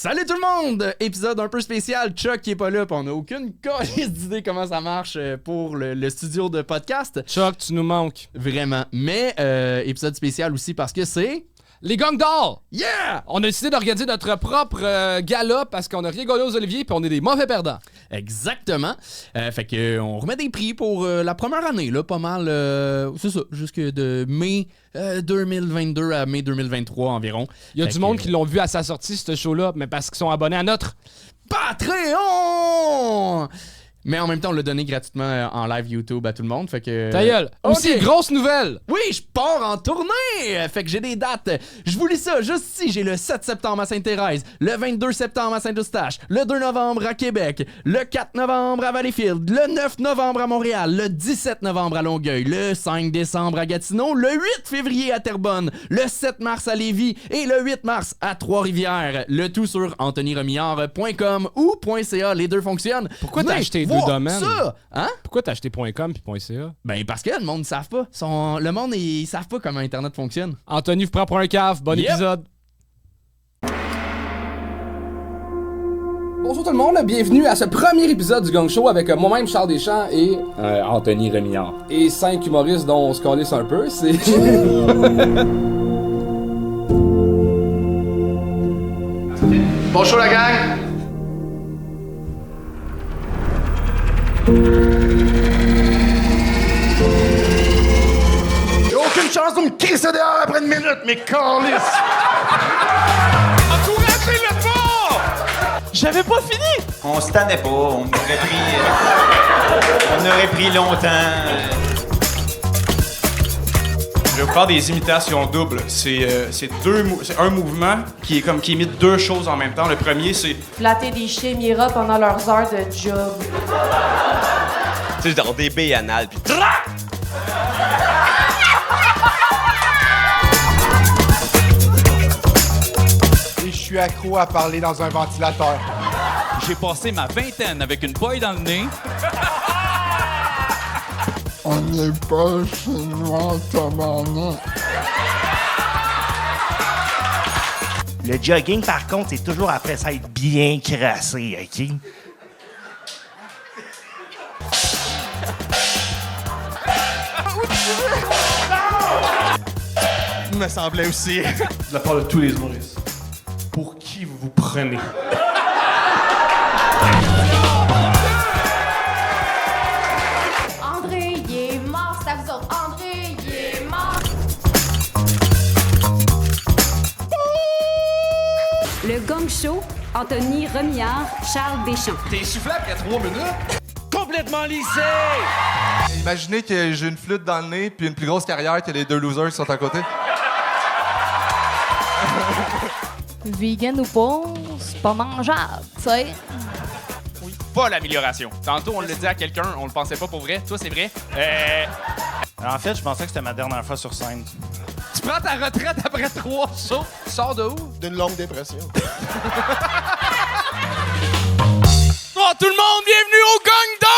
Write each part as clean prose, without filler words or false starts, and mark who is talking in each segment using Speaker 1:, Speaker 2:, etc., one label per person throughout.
Speaker 1: Salut tout le monde! Épisode un peu spécial, Chuck qui est pas là, pis on a aucune calice d'idée comment ça marche pour le studio de podcast.
Speaker 2: Chuck, tu nous manques.
Speaker 1: Vraiment. Mais épisode spécial aussi parce que c'est...
Speaker 2: Les Gangs d'or!
Speaker 1: Yeah!
Speaker 2: On a décidé d'organiser notre propre gala parce qu'on a rien gagné aux Oliviers puis on est des mauvais perdants.
Speaker 1: Exactement. Fait que on remet des prix pour la première année, là, pas mal. C'est ça, jusque de mai 2022 à mai 2023 environ.
Speaker 2: Il y a du monde qui l'ont vu à sa sortie, ce show-là, mais parce qu'ils sont abonnés à notre
Speaker 1: Patreon! Mais en même temps, on l'a donné gratuitement en live YouTube à tout le monde, fait que...
Speaker 2: Ta gueule! Aussi,
Speaker 1: Okay.
Speaker 2: grosse nouvelle!
Speaker 1: Oui, je pars en tournée! Fait que j'ai des dates. Je vous lis ça, juste ici, j'ai le 7 septembre à Sainte-Thérèse, le 22 septembre à Saint-Eustache, le 2 novembre à Québec, le 4 novembre à Valleyfield, le 9 novembre à Montréal, le 17 novembre à Longueuil, le 5 décembre à Gatineau, le 8 février à Terrebonne, le 7 mars à Lévis et le 8 mars à Trois-Rivières. Le tout sur anthonyremillard.com ou .ca, les deux fonctionnent.
Speaker 2: Pourquoi t'as
Speaker 1: Venez
Speaker 2: acheté
Speaker 1: voir
Speaker 2: deux domaines?
Speaker 1: Ça, hein?
Speaker 2: Pourquoi t'as acheté .com puis .ca?
Speaker 1: Ben parce que le monde ne savent pas. Le monde, ils savent pas comment Internet fonctionne.
Speaker 2: Anthony vous prend pour un caf, bon épisode! Bonjour tout le monde, bienvenue à ce premier épisode du Gang Show avec moi-même Charles Deschamps et
Speaker 3: Anthony Remillard.
Speaker 2: et 5 humoristes dont on se calisse un peu. C'est
Speaker 4: Bonjour la gang! Y'a aucune chance de me crisser dehors après une minute, mes câlisses! Encouragez-le pas! J'avais pas fini!
Speaker 5: On se tannait pas, on aurait pris longtemps.
Speaker 6: Je vais vous faire des imitations doubles. C'est un mouvement qui imite deux choses en même temps. Le premier, c'est...
Speaker 7: Flatter des chiméras pendant leurs heures de job.
Speaker 5: Tu sais, genre des billes anales, pis...
Speaker 4: Et je suis accro à parler dans un ventilateur.
Speaker 8: J'ai passé ma vingtaine avec une paille dans le nez.
Speaker 9: On n'est pas chinois, tabarnak.
Speaker 10: Le jogging, par contre, c'est toujours après ça être bien crassé, OK?
Speaker 5: Il me semblait aussi.
Speaker 6: De la part de tous les humoristes. Pour qui vous vous prenez?
Speaker 7: André, il est mort, c'est à vous autres. André, il est mort.
Speaker 11: Le Gang Show, Anthony Remillard, Charles Deschamps.
Speaker 6: T'es soufflé après 3 minutes?
Speaker 5: Complètement lissé!
Speaker 4: Imaginez que j'ai une flûte dans le nez puis une plus grosse carrière que les deux losers qui sont à côté.
Speaker 7: Vegan ou pas, c'est pas mangeable, tu sais.
Speaker 8: Oui, pas l'amélioration. Tantôt, on l'a dit à quelqu'un, on le pensait pas pour vrai. Toi, c'est vrai.
Speaker 10: En fait, je pensais que c'était ma dernière fois sur scène.
Speaker 8: Tu prends ta retraite après 3 shows. Tu sors de où?
Speaker 4: D'une longue dépression.
Speaker 8: Oh, tout le monde, bienvenue au Gang d'or!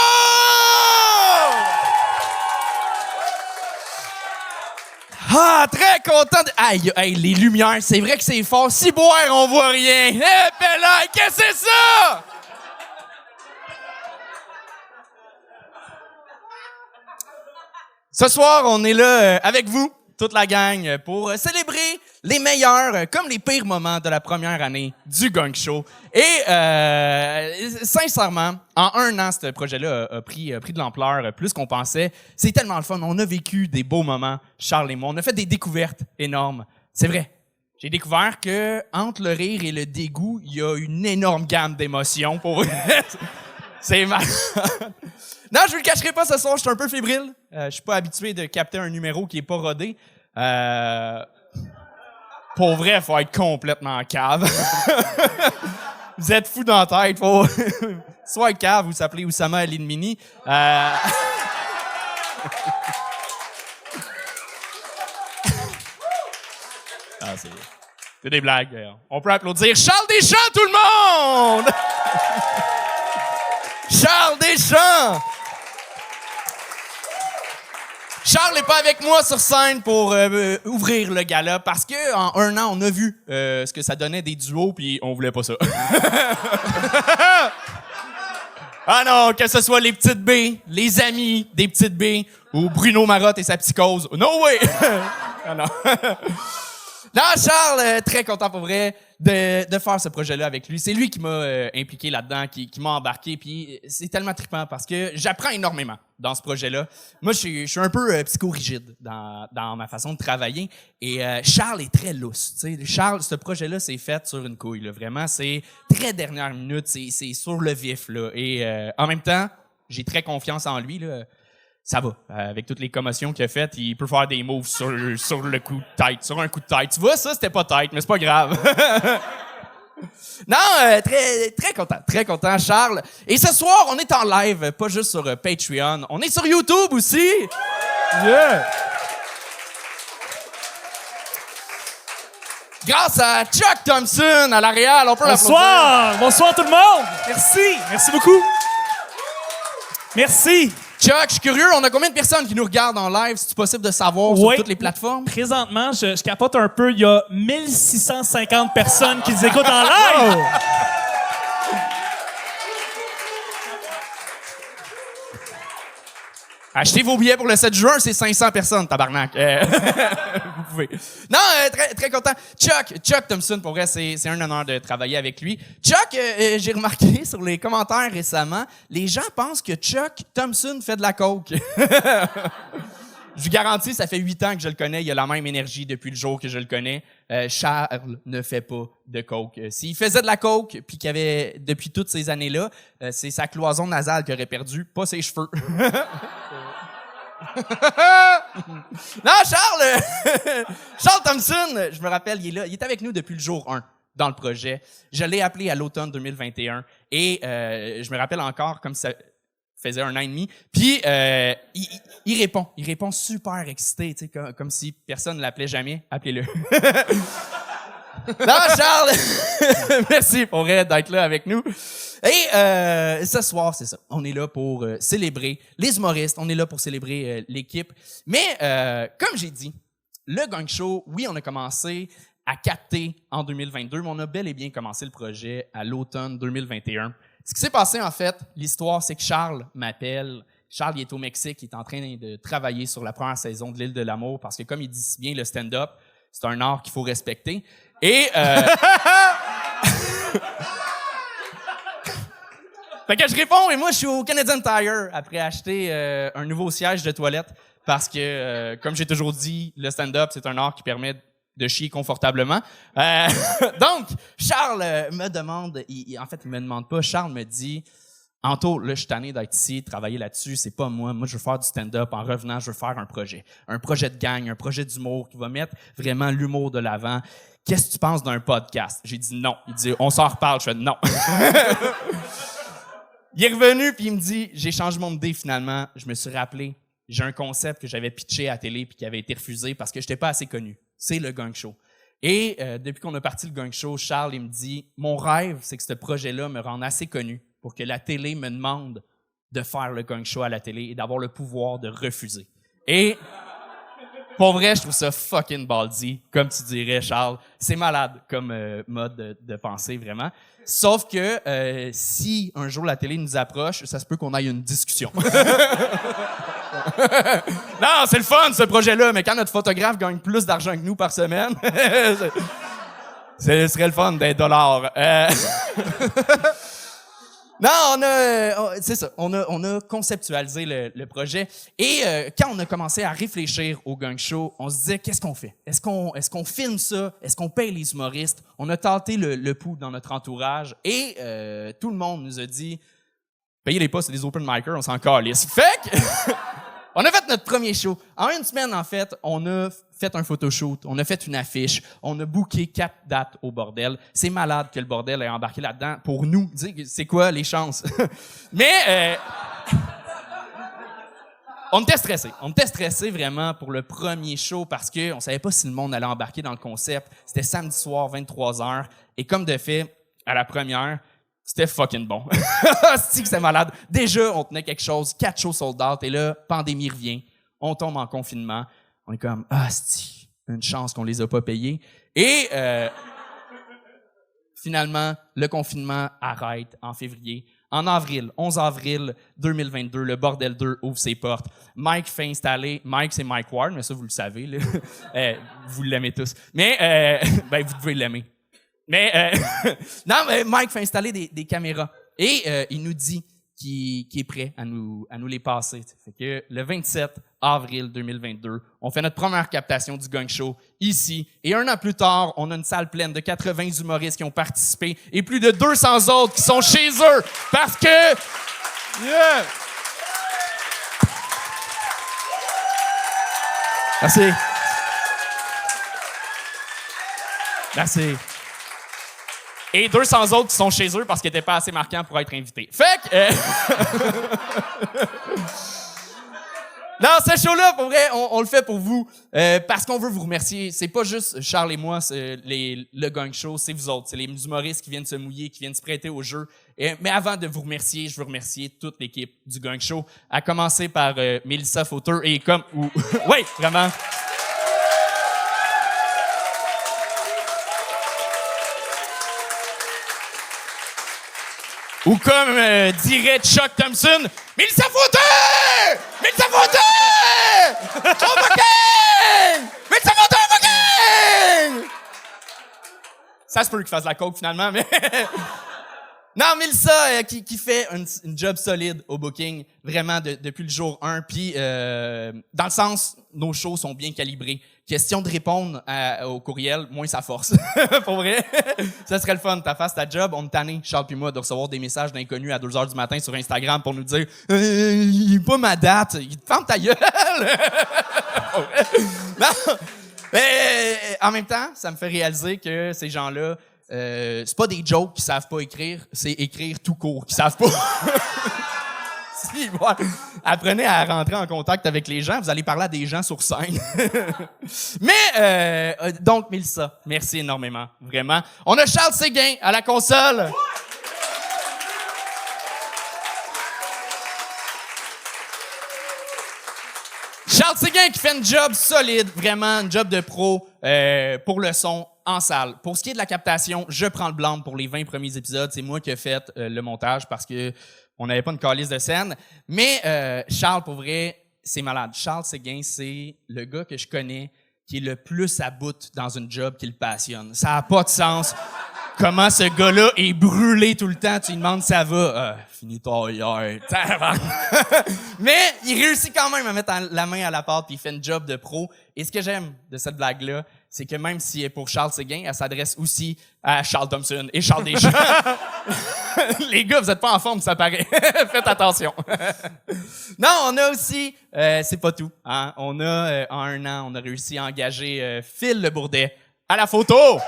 Speaker 1: Ah, très content de... Aïe, les lumières, c'est vrai que c'est fort. Si boire, on voit rien. Eh, Bella, qu'est-ce que c'est ça? Ce soir, on est là avec vous, toute la gang, pour célébrer les meilleurs comme les pires moments de la première année du Gang Show. Et sincèrement, en un an, ce projet-là a pris de l'ampleur plus qu'on pensait. C'est tellement le fun. On a vécu des beaux moments, Charles et moi. On a fait des découvertes énormes. C'est vrai. J'ai découvert que entre le rire et le dégoût, il y a une énorme gamme d'émotions. Pour c'est mal. Non, je vous le cacherai pas ce soir, je suis un peu fébrile. Je suis pas habitué de capter un numéro qui est pas rodé. Pour vrai, il faut être complètement cave. Vous êtes fous dans la tête. Faut soit cave, vous s'appelez Oussama Alinmini. C'est des blagues. On peut applaudir Charles Deschamps, tout le monde! Charles Deschamps! Charles n'est pas avec moi sur scène pour ouvrir le gala parce que en 1 an, on a vu ce que ça donnait des duos puis on voulait pas ça. Ah non, que ce soit les petites B, les amis des petites B ou Bruno Marotte et sa psychose. No way! Ah non. Non, Charles, très content pour vrai de faire ce projet-là avec lui. C'est lui qui m'a impliqué là-dedans, qui m'a embarqué, puis c'est tellement trippant parce que j'apprends énormément dans ce projet-là. Moi, je suis un peu psychorigide dans ma façon de travailler et Charles est très lousse. Tu sais, Charles, ce projet-là, c'est fait sur une couille. Là. Vraiment, c'est très dernière minute, c'est sur le vif. Là. Et en même temps, j'ai très confiance en lui. Là. Ça va. Avec toutes les commotions qu'il a faites, il peut faire des moves sur le coup de tête, sur un coup de tête. Tu vois, ça, c'était pas tête, mais c'est pas grave. Non, très content, Charles. Et ce soir, on est en live, pas juste sur Patreon. On est sur YouTube aussi. Yeah! Grâce à Chuck Thompson à l'arrière, on peut
Speaker 3: l'applaudir. Bonsoir tout le monde. Merci beaucoup. Merci.
Speaker 1: Chuck, je suis curieux, on a combien de personnes qui nous regardent en live? C'est possible de savoir sur toutes les plateformes?
Speaker 3: Présentement, je capote un peu. Il y a 1650 personnes qui nous écoutent en live! Oh.
Speaker 1: Achetez vos billets pour le 7 juin, c'est 500 personnes, tabarnak. Vous pouvez. Non, très content. Chuck Thompson, pour vrai, c'est un honneur de travailler avec lui. Chuck, j'ai remarqué sur les commentaires récemment, les gens pensent que Chuck Thompson fait de la coke. Je vous garantis, ça fait 8 ans que je le connais. Il a la même énergie depuis le jour que je le connais. Charles ne fait pas de coke. S'il faisait de la coke, puis qu'il avait, depuis toutes ces années-là, c'est sa cloison nasale qu'il aurait perdu, pas ses cheveux. Non, Charles Thompson, je me rappelle, il est là. Il est avec nous depuis le jour 1 dans le projet. Je l'ai appelé à l'automne 2021 et je me rappelle encore comme ça faisait 1 an et demi. Puis il répond super excité, tu sais, comme si personne ne l'appelait jamais. Appelez-le. Non, Charles, merci pour vrai d'être là avec nous. Et ce soir, c'est ça. On est là pour célébrer les humoristes. On est là pour célébrer l'équipe. Mais comme j'ai dit, le Gang Show, oui, on a commencé à capter en 2022, mais on a bel et bien commencé le projet à l'automne 2021. Ce qui s'est passé, en fait, l'histoire, c'est que Charles m'appelle. Charles, il est au Mexique, il est en train de travailler sur la première saison de l'Île de l'amour parce que, comme il dit si bien, le stand-up, c'est un art qu'il faut respecter. Et... Fait que je réponds, et moi, je suis au Canadian Tire après acheter un nouveau siège de toilette parce que, comme j'ai toujours dit, le stand-up, c'est un art qui permet de chier confortablement. Donc, Charles me demande, en fait, il me demande pas, Charles me dit, Anto, là, je suis tanné d'être ici, travailler là-dessus, c'est pas moi. Moi, je veux faire du stand-up. En revenant, je veux faire un projet de gang, un projet d'humour qui va mettre vraiment l'humour de l'avant. Qu'est-ce que tu penses d'un podcast? J'ai dit non. Il dit, on s'en reparle. Je fais non. Il est revenu, puis il me dit, j'ai changé mon idée finalement. Je me suis rappelé, j'ai un concept que j'avais pitché à la télé puis qui avait été refusé parce que j'étais pas assez connu. C'est le Gang Show. Et depuis qu'on a parti le Gang Show, Charles, il me dit, mon rêve, c'est que ce projet-là me rende assez connu pour que la télé me demande de faire le Gang Show à la télé et d'avoir le pouvoir de refuser. Et pour vrai, je trouve ça fucking ballsy, comme tu dirais, Charles. C'est malade comme mode de pensée, vraiment. Sauf que si un jour la télé nous approche, ça se peut qu'on aille une discussion. Non, c'est le fun, ce projet-là, mais quand notre photographe gagne plus d'argent que nous par semaine, ce serait le fun d'être $. Non, c'est ça. On a conceptualisé le projet. Et quand on a commencé à réfléchir au Gang Show, on se disait, qu'est-ce qu'on fait? Est-ce qu'on filme ça? Est-ce qu'on paye les humoristes? On a tenté le pouls dans notre entourage et tout le monde nous a dit, payez les pas, c'est des open micers, on s'en calisse. Fait que on a fait notre premier show. En 1 semaine, en fait, on a fait un photoshoot, on a fait une affiche, on a booké 4 dates au bordel. C'est malade que le bordel ait embarqué là-dedans pour nous. C'est quoi les chances? Mais on était stressés. On était stressés vraiment pour le premier show parce qu'on savait pas si le monde allait embarquer dans le concept. C'était samedi soir, 23h. Et comme de fait, à la première, c'était fucking bon. C'est que c'était malade. Déjà, on tenait quelque chose, 4 shows sold out, et là, pandémie revient. On tombe en confinement. On est comme, c'ti, une chance qu'on les a pas payés. Et finalement, le confinement arrête en février. En avril, 11 avril 2022, le Bordel 2 ouvre ses portes. Mike fait installer... Mike, c'est Mike Ward, mais ça, vous le savez. Là. Vous l'aimez tous. Mais, vous devez l'aimer. Mais, non, mais Mike fait installer des caméras. Et il nous dit qu'il est prêt à nous les passer. T'sais. Fait que le 27 avril 2022, on fait notre première captation du Gang Show ici. Et 1 an plus tard, on a une salle pleine de 80 humoristes qui ont participé et plus de 200 autres qui sont chez eux parce que... Yeah! Merci. Merci. Et 200 autres qui sont chez eux parce qu'ils n'étaient pas assez marquants pour être invités. Fait que... Non, ce show-là, pour vrai, on le fait pour vous parce qu'on veut vous remercier. C'est pas juste Charles et moi, le Gang Show, c'est vous autres. C'est les humoristes qui viennent se mouiller, qui viennent se prêter au jeu. Mais avant de vous remercier, je veux remercier toute l'équipe du Gang Show, à commencer par Mélissa Fauteur et comme... Oui, vraiment... Ou comme dirait Chuck Thompson, Mélissa Fauteur! Mélissa Fauteur! On fucking! Mélissa Fauteur, fucking! Ça se peut qu'il fasse la coke finalement, mais... Non, Mélissa qui fait une job solide au booking, vraiment depuis le jour 1. Puis, dans le sens, nos shows sont bien calibrés. Question de répondre au courriel, moins ça force. Pour vrai, ça serait le fun. T'as fait ta job, on me tanné, Charles puis moi, de recevoir des messages d'inconnus à 2h du matin sur Instagram pour nous dire « il est pas ma date, il te ferme ta gueule! » Non, mais en même temps, ça me fait réaliser que ces gens-là, c'est pas des jokes qu'ils savent pas écrire, c'est écrire tout court qu'ils savent pas. Si, voilà. Apprenez à rentrer en contact avec les gens, vous allez parler à des gens sur scène. Mais, donc, Mélissa, merci énormément, vraiment. On a Charles Séguin à la console. Charles Séguin qui fait une job solide, vraiment, une job de pro pour le son en salle. Pour ce qui est de la captation, je prends le blâme pour les 20 premiers épisodes. C'est moi qui ai fait le montage parce que on n'avait pas une calice de scène. Mais Charles, pour vrai, c'est malade. Charles Séguin, c'est le gars que je connais qui est le plus à bout dans une job qui le passionne. Ça n'a pas de sens. Comment ce gars-là est brûlé tout le temps. Tu lui demandes ça va. Fini tard hier. Mais il réussit quand même à mettre la main à la pâte puis il fait une job de pro. Et ce que j'aime de cette blague-là, c'est que même si elle est pour Charles Séguin, elle s'adresse aussi à Charles Thompson et Charles Deschamps. Les gars, vous êtes pas en forme, ça paraît. Faites attention. Non, on a aussi, c'est pas tout. Hein? On a, en 1 an, on a réussi à engager Phil Le Bourdet à la photo.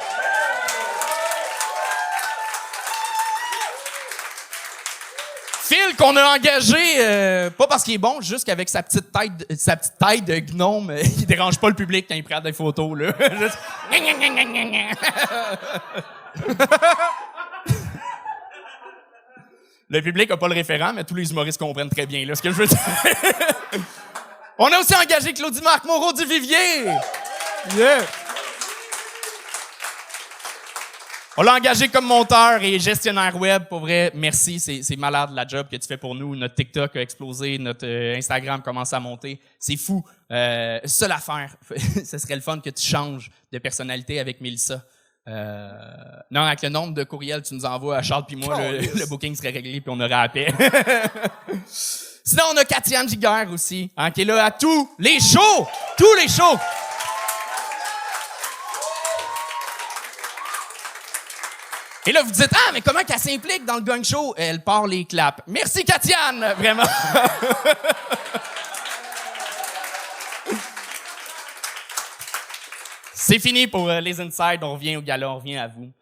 Speaker 1: Phil qu'on a engagé, pas parce qu'il est bon, juste qu'avec sa petite tête de gnome, il dérange pas le public quand il prend des photos, là. Juste... Le public a pas le référent, mais tous les humoristes comprennent très bien, là, ce que je veux dire. On a aussi engagé Claudie Marc Moreau du Vivier. Yeah. On l'a engagé comme monteur et gestionnaire web. Pour vrai, merci. C'est malade la job que tu fais pour nous. Notre TikTok a explosé. Notre Instagram commence à monter. C'est fou. Seule affaire, ce serait le fun que tu changes de personnalité avec Mélissa. Non, avec le nombre de courriels que tu nous envoies à Charles puis moi, le booking serait réglé puis on aurait la paix. Sinon, on a Katiane Giguère aussi, hein, qui est là à tous les shows! Tous les shows! Et là, vous dites, mais comment qu'elle s'implique dans le Gang Show? Elle part les claps. Merci, Katiane! Vraiment! C'est fini pour les Insides. On revient au gala, on revient à vous.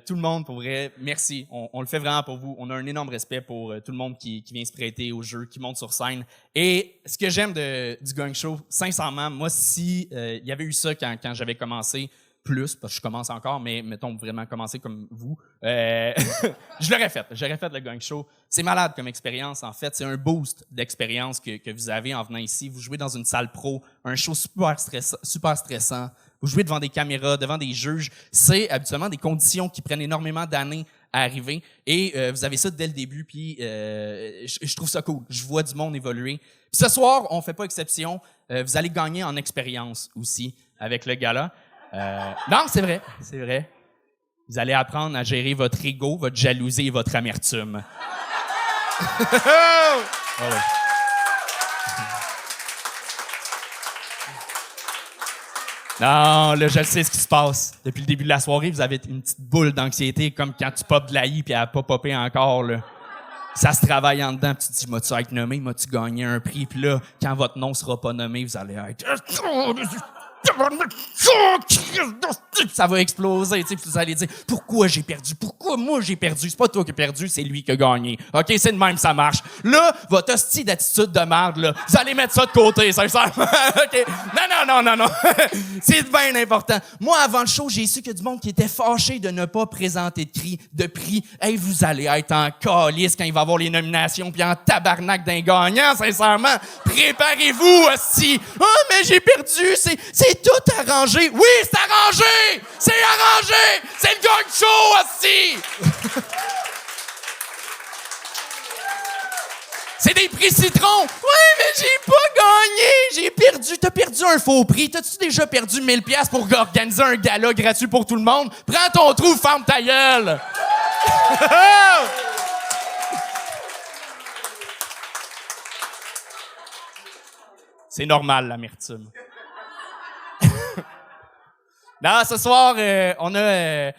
Speaker 1: Tout le monde, pour vrai, merci. On le fait vraiment pour vous. On a un énorme respect pour tout le monde qui vient se prêter au jeu, qui monte sur scène. Et ce que j'aime du Gang Show, sincèrement, moi, si il y avait eu ça quand j'avais commencé, plus, parce que je commence encore, mais mettons vraiment commencer comme vous, je l'aurais fait. J'aurais fait le gang show. C'est malade comme expérience, en fait. C'est un boost d'expérience que vous avez en venant ici. Vous jouez dans une salle pro, un show super stressant. Vous jouez devant des caméras, devant des juges. C'est habituellement des conditions qui prennent énormément d'années à arriver. Et vous avez ça dès le début, puis je trouve ça cool. Je vois du monde évoluer. Puis ce soir, on fait pas exception. Vous allez gagner en expérience aussi avec le gala. Non, c'est vrai. Vous allez apprendre à gérer votre ego, votre jalousie et votre amertume. Oh ouais. Non, là, je sais ce qui se passe. Depuis le début de la soirée, vous avez une petite boule d'anxiété, comme quand tu popes de l'A.I. puis elle n'a pas popé encore, là. Ça se travaille en dedans, puis tu te dis, m'as-tu être nommé, m'as-tu gagné un prix, puis là, quand votre nom sera pas nommé, vous allez être... Ça va exploser, tu sais, vous allez dire, pourquoi j'ai perdu? Pourquoi moi j'ai perdu? C'est pas toi qui as perdu, c'est lui qui a gagné. OK, c'est de même, ça marche. Là, votre hostie d'attitude de merde, là, vous allez mettre ça de côté, sincèrement. OK? Non. C'est bien important. Moi, avant le show, j'ai su qu'il y a du monde qui était fâché de ne pas présenter de prix. Hey, vous allez être en calice quand il va y avoir les nominations, puis en tabarnak d'un gagnant, sincèrement. Préparez-vous, hostie. Ah, mais j'ai perdu, c'est tout arrangé. Oui, c'est arrangé! C'est arrangé! C'est le gang show, hostie! C'est des prix citron! Oui, mais j'ai pas gagné! J'ai perdu. T'as perdu un faux prix. T'as-tu déjà perdu 1000$ pour organiser un gala gratuit pour tout le monde? Prends ton trou, ferme ta gueule! C'est normal, l'amertume. Non, ce soir, on a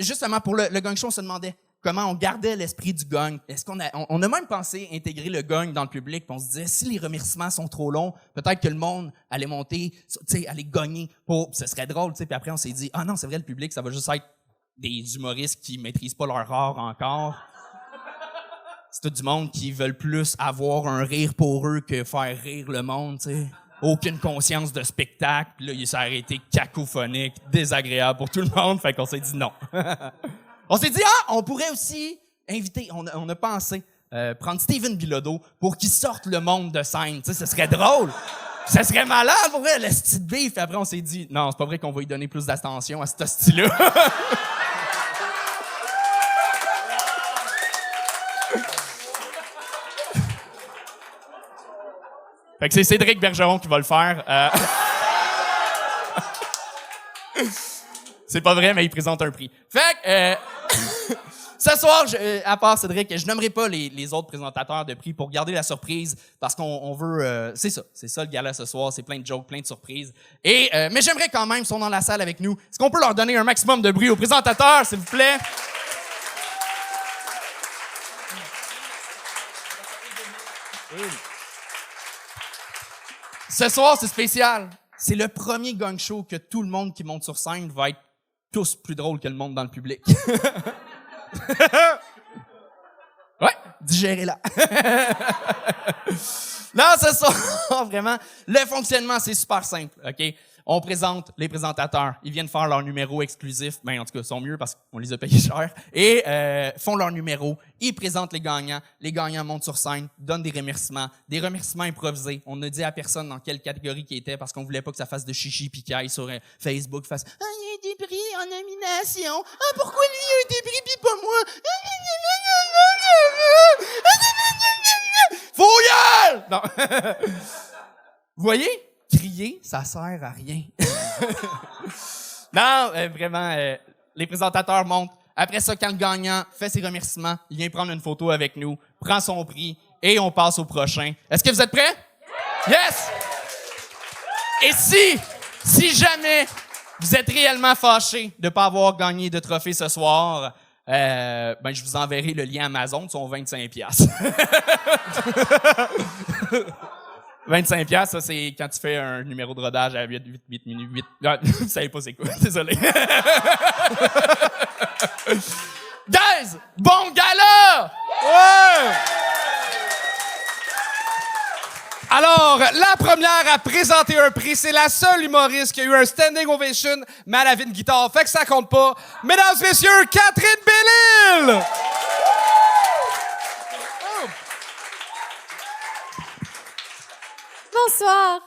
Speaker 1: justement pour le gang show, on se demandait comment on gardait l'esprit du gang. Est-ce qu'on a même pensé intégrer le gang dans le public, puis on se disait si les remerciements sont trop longs, peut-être que le monde allait monter, tu sais, allait gagner ce serait drôle, tu sais. Puis après on s'est dit ah non, c'est vrai, le public, ça va juste être des humoristes qui maîtrisent pas leur art encore. C'est tout du monde qui veulent plus avoir un rire pour eux que faire rire le monde, tu sais. Aucune conscience de spectacle. Puis là, il s'est arrêté cacophonique, désagréable pour tout le monde. Fait qu'on s'est dit non. On s'est dit, on pourrait aussi inviter, on a pensé, prendre Steven Bilodeau pour qu'il sorte le monde de scène. Tu sais, ce serait drôle. Ça serait malade, pour vrai, le style beef. Puis après, on s'est dit, non, c'est pas vrai qu'on va lui donner plus d'attention à ce style-là. Fait que c'est Cédric Bergeron qui va le faire. C'est pas vrai, mais il présente un prix. Fait que, ce soir, à part Cédric, je nommerai pas les autres présentateurs de prix pour garder la surprise, parce qu'on veut... c'est ça le gala ce soir, c'est plein de jokes, plein de surprises. Mais j'aimerais quand même, ils sont dans la salle avec nous, est-ce qu'on peut leur donner un maximum de bruit aux présentateurs, s'il vous plaît? Ce soir, c'est spécial. C'est le premier gang show que tout le monde qui monte sur scène va être tous plus drôle que le monde dans le public. Ouais, digérez-la. Non, ce soir, vraiment, le fonctionnement, c'est super simple, OK? On présente les présentateurs. Ils viennent faire leur numéro exclusif. Ben, en tout cas, ils sont mieux parce qu'on les a payés cher. Et font leur numéro. Ils présentent les gagnants. Les gagnants montent sur scène, donnent des remerciements improvisés. On ne dit à personne dans quelle catégorie qu'ils étaient parce qu'on voulait pas que ça fasse de chichi pis qu'il aille sur Facebook, fasse « Ah, il y a des prix en nomination. Ah, pourquoi lui, il a des prix pis pas moi? » Fouille! Non. Vous voyez? Crier, ça sert à rien. Non, vraiment, les présentateurs montent. Après ça, quand le gagnant fait ses remerciements, il vient prendre une photo avec nous, prend son prix et on passe au prochain. Est-ce que vous êtes prêts? Yes! Et si jamais vous êtes réellement fâché de ne pas avoir gagné de trophée ce soir, je vous enverrai le lien Amazon, sont 25$. 25$, ça, c'est quand tu fais un numéro de rodage à 8 minutes 8. Non, vous savez pas c'est quoi, désolé. Guys, bon gala! Ouais! Alors,
Speaker 2: la première à présenter un prix, c'est la seule humoriste qui a eu un standing ovation, mais elle avait une guitare, fait que ça compte pas. Mesdames et messieurs, Catherine Bellil!
Speaker 12: Bonsoir.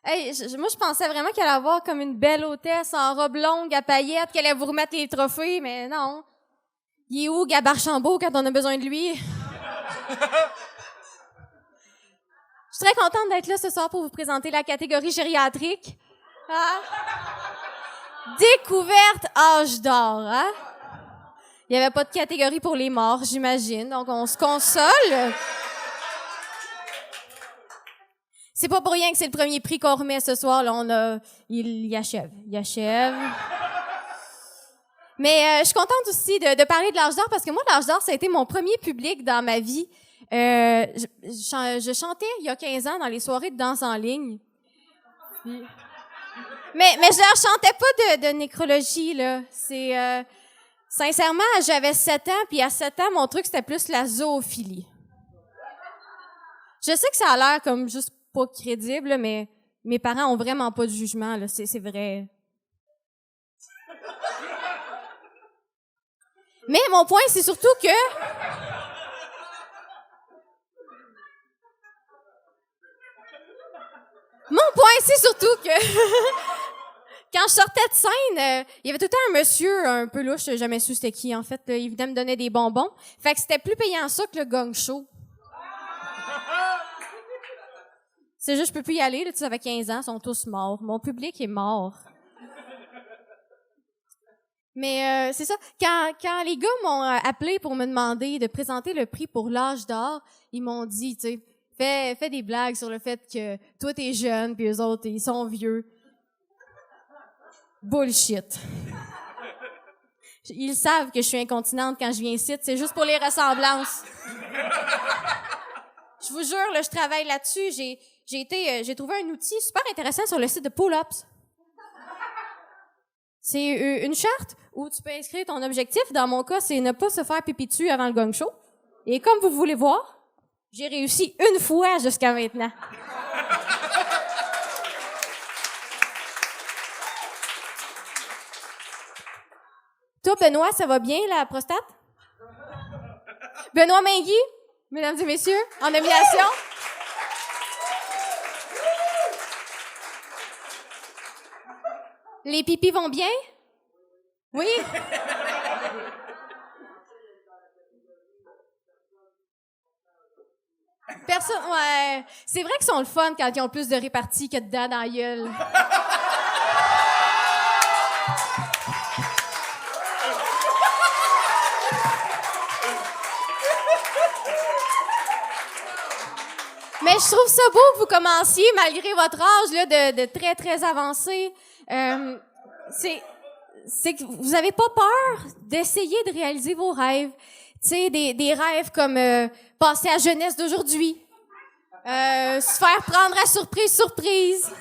Speaker 12: Hey, moi, je pensais vraiment qu'elle allait avoir comme une belle hôtesse en robe longue à paillettes, qu'elle allait vous remettre les trophées, mais non. Il est où, Gab Archambault, quand on a besoin de lui? Je suis très contente d'être là ce soir pour vous présenter la catégorie gériatrique. Ah. Découverte âge d'or, hein? Il n'y avait pas de catégorie pour les morts, j'imagine, donc on se console. C'est pas pour rien que c'est le premier prix qu'on remet ce soir. Là, il achève. Mais je suis contente aussi de parler de l'âge d'or parce que moi, l'âge d'or, ça a été mon premier public dans ma vie. Je chantais il y a 15 ans dans les soirées de danse en ligne. Puis... Mais je leur chantais pas de nécrologie, là. C'est... sincèrement, j'avais 7 ans, puis à 7 ans, mon truc, c'était plus la zoophilie. Je sais que ça a l'air comme juste pas crédible, là, mais mes parents ont vraiment pas de jugement, là. C'est vrai. Mais mon point, c'est surtout que... Mon point, c'est surtout que... Quand je sortais de scène, il y avait tout le temps un monsieur un peu louche, j'ai jamais su c'était qui, en fait. Là, il venait me donner des bonbons. Fait que c'était plus payant ça que le gong show. C'est juste, je peux plus y aller, là, tu sais, avec 15 ans, ils sont tous morts. Mon public est mort. Mais c'est ça, quand les gars m'ont appelé pour me demander de présenter le prix pour l'âge d'or, ils m'ont dit, tu sais, fais des blagues sur le fait que toi, t'es jeune, puis eux autres, ils sont vieux. Bullshit. Ils savent que je suis incontinente quand je viens ici, c'est juste pour les ressemblances. Je vous jure, là, je travaille là-dessus. J'ai trouvé un outil super intéressant sur le site de Pull-Ups. C'est une charte où tu peux inscrire ton objectif. Dans mon cas, c'est ne pas se faire pipi dessus avant le gong show. Et comme vous voulez voir, j'ai réussi une fois jusqu'à maintenant. Toi, Benoît, ça va bien, la prostate? Benoît Mainguy, mesdames et messieurs, en nomination. Les pipis vont bien? Oui? Personne, ouais. C'est vrai qu'ils sont le fun quand ils ont plus de répartie que de dents dans la gueule. Mais je trouve ça beau que vous commenciez, malgré votre âge là, de très, très avancé. C'est que vous avez pas peur d'essayer de réaliser vos rêves. Tu sais, des rêves comme passer à jeunesse d'aujourd'hui, se faire prendre à surprise,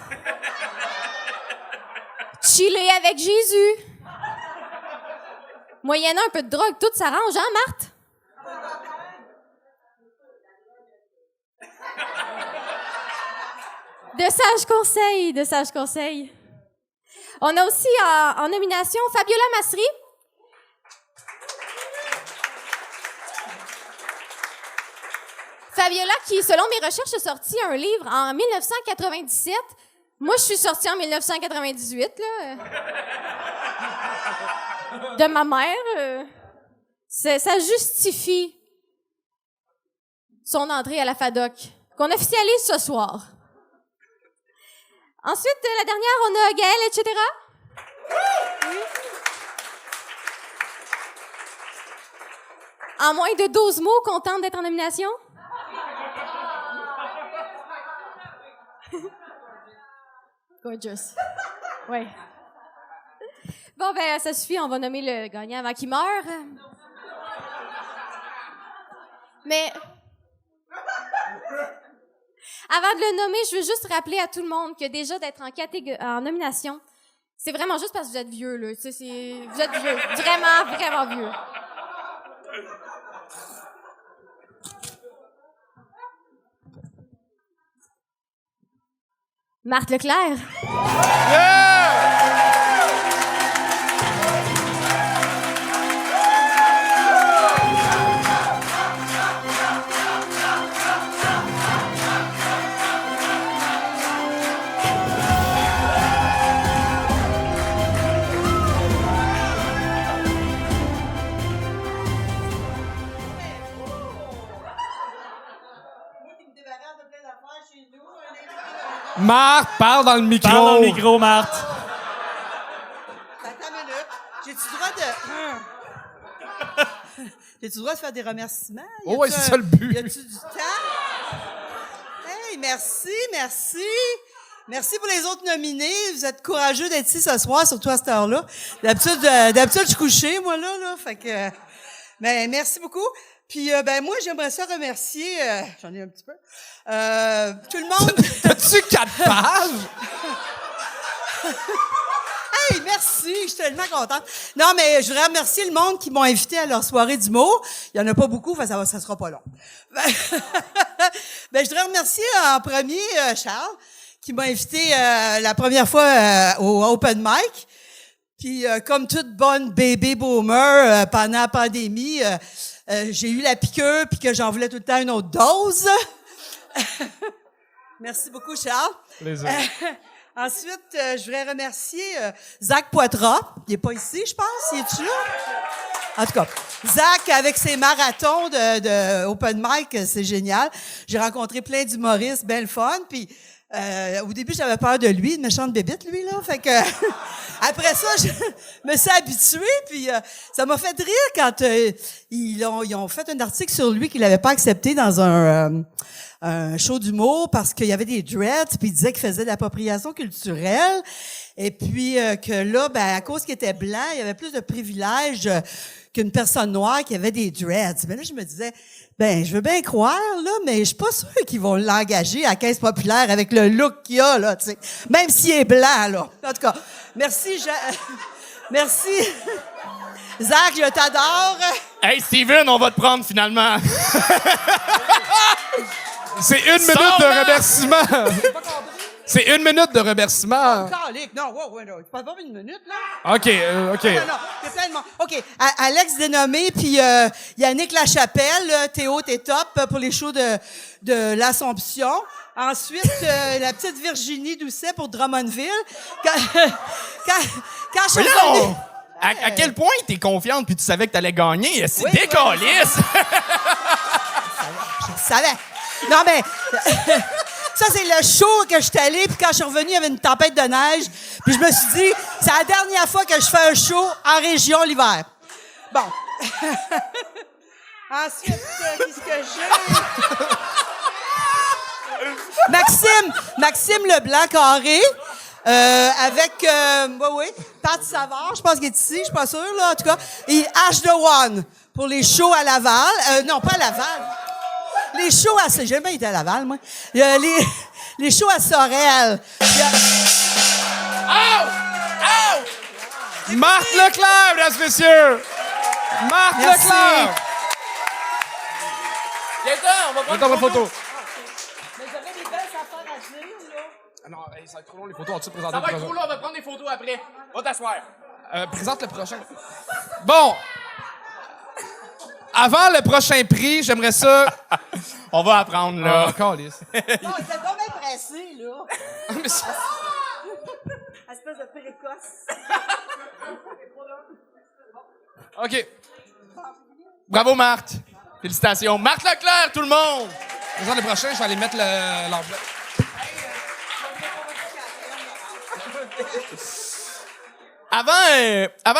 Speaker 12: chiller avec Jésus, moyennant un peu de drogue, tout s'arrange, hein, Marthe? De sages conseils. On a aussi en nomination Fabiola Massery. Fabiola qui, selon mes recherches, a sorti un livre en 1997. Moi, je suis sortie en 1998, là. De ma mère. Ça justifie son entrée à la FADOC, qu'on officialise ce soir. Ensuite, la dernière, on a Gaëlle, etc. Oui. En moins de 12 mots, contente d'être en nomination? Gorgeous. Ouais. Bon, ben, ça suffit, on va nommer le gagnant avant qu'il meure. Mais... Avant de le nommer, je veux juste rappeler à tout le monde que déjà d'être en nomination, c'est vraiment juste parce que vous êtes vieux, là. Vous êtes vieux. Vraiment, vraiment vieux. Marthe Leclerc.
Speaker 2: Marthe, parle dans le micro.
Speaker 3: Parle dans le micro, Marthe.
Speaker 13: Attends une minute. J'ai-tu le droit de... J'ai-tu le droit de faire des remerciements?
Speaker 2: Oh ouais, c'est ça le but.
Speaker 13: Y a-tu du temps? Hey, merci. Merci pour les autres nominés. Vous êtes courageux d'être ici ce soir, surtout à cette heure-là. D'habitude, je suis couché, moi, là. Fait que... Ben, merci beaucoup. Puis, moi, j'aimerais ça remercier... j'en ai un petit peu. Tout le monde...
Speaker 2: As-tu 4 pages?
Speaker 13: Hey, merci, je suis tellement contente. Non, mais je voudrais remercier le monde qui m'ont invité à leur soirée d'humour. Il y en a pas beaucoup, ça sera pas long. Ben, je voudrais remercier en premier Charles, qui m'a invité la première fois au Open Mic. Puis, comme toute bonne bébé boomer, pendant la pandémie, j'ai eu la piqûre puis que j'en voulais tout le temps une autre dose. Merci beaucoup, Charles.
Speaker 2: Plaisir.
Speaker 13: Ensuite, je voudrais remercier Zach Poitras. Il est pas ici, je pense. Il est-tu là? En tout cas, Zach, avec ses marathons de open mic, c'est génial. J'ai rencontré plein d'humoristes, belle fun. Puis, au début, j'avais peur de lui, une méchante bébite, lui, là. Fait que, après ça, je me suis habituée. Puis, ça m'a fait rire quand ils ont fait un article sur lui qu'il n'avait pas accepté dans un show d'humour parce qu'il y avait des dreads, puis il disait qu'il faisait de l'appropriation culturelle, et puis que là, ben à cause qu'il était blanc, il y avait plus de privilèges qu'une personne noire qui avait des dreads. Mais là, je me disais, ben je veux bien croire, là, mais je suis pas sûre qu'ils vont l'engager à Caisse populaire avec le look qu'il a, là, tu sais, même s'il est blanc, là. En tout cas, merci, merci. Zach, je t'adore.
Speaker 8: Hey, Steven, on va te prendre finalement.
Speaker 2: C'est 1 minute de remerciement. C'est 1 minute de remerciement.
Speaker 13: Calique, non, non, tu parles pas une minute, là?
Speaker 2: OK.
Speaker 13: Non, c'est plein de monde. OK, Alex Dénommé, puis Yannick Lachapelle, Théo, t'es top pour les shows de l'Assomption. Ensuite, la petite Virginie Doucet pour Drummondville. Quand je suis revenue...
Speaker 8: À quel point t'es confiante puis tu savais que t'allais gagner? C'est décalisse!
Speaker 13: Je savais. Non, mais... Ça, c'est le show que je suis allée, puis quand je suis revenue, il y avait une tempête de neige. Puis je me suis dit, c'est la dernière fois que je fais un show en région l'hiver. Bon. Ensuite, qu'est-ce que j'ai? Maxime Leblanc Carré, avec, Pat Savard, je pense qu'il est ici, je suis pas sûre, là, en tout cas. Et H de One, pour les shows à Laval. Non, pas à Laval. Les shows à... J'ai jamais été à Laval, moi. Les shows à Sorel.
Speaker 2: Marthe Leclerc, mesdames et messieurs! Marthe Leclerc!
Speaker 8: On va prendre
Speaker 2: une photo.
Speaker 13: Mais j'avais des belles affaires à dire, là.
Speaker 2: Ah non, ça va être trop long, les photos. On-tu présenter
Speaker 8: Ça va
Speaker 2: le
Speaker 8: être trop long, on va prendre des photos après. Va t'asseoir.
Speaker 2: Présente le prochain. Bon. Avant le prochain prix, j'aimerais ça...
Speaker 8: On va apprendre, là.
Speaker 2: Calice.
Speaker 13: Non, t'es pas bien pressé, là.
Speaker 2: Mais c'est-
Speaker 13: Espèce de précoce.
Speaker 2: OK.
Speaker 8: Bravo, Marthe. Félicitations. Marthe Leclerc, tout le monde!
Speaker 2: Présente le prochain, je vais aller mettre l'enveloppe.
Speaker 8: Avant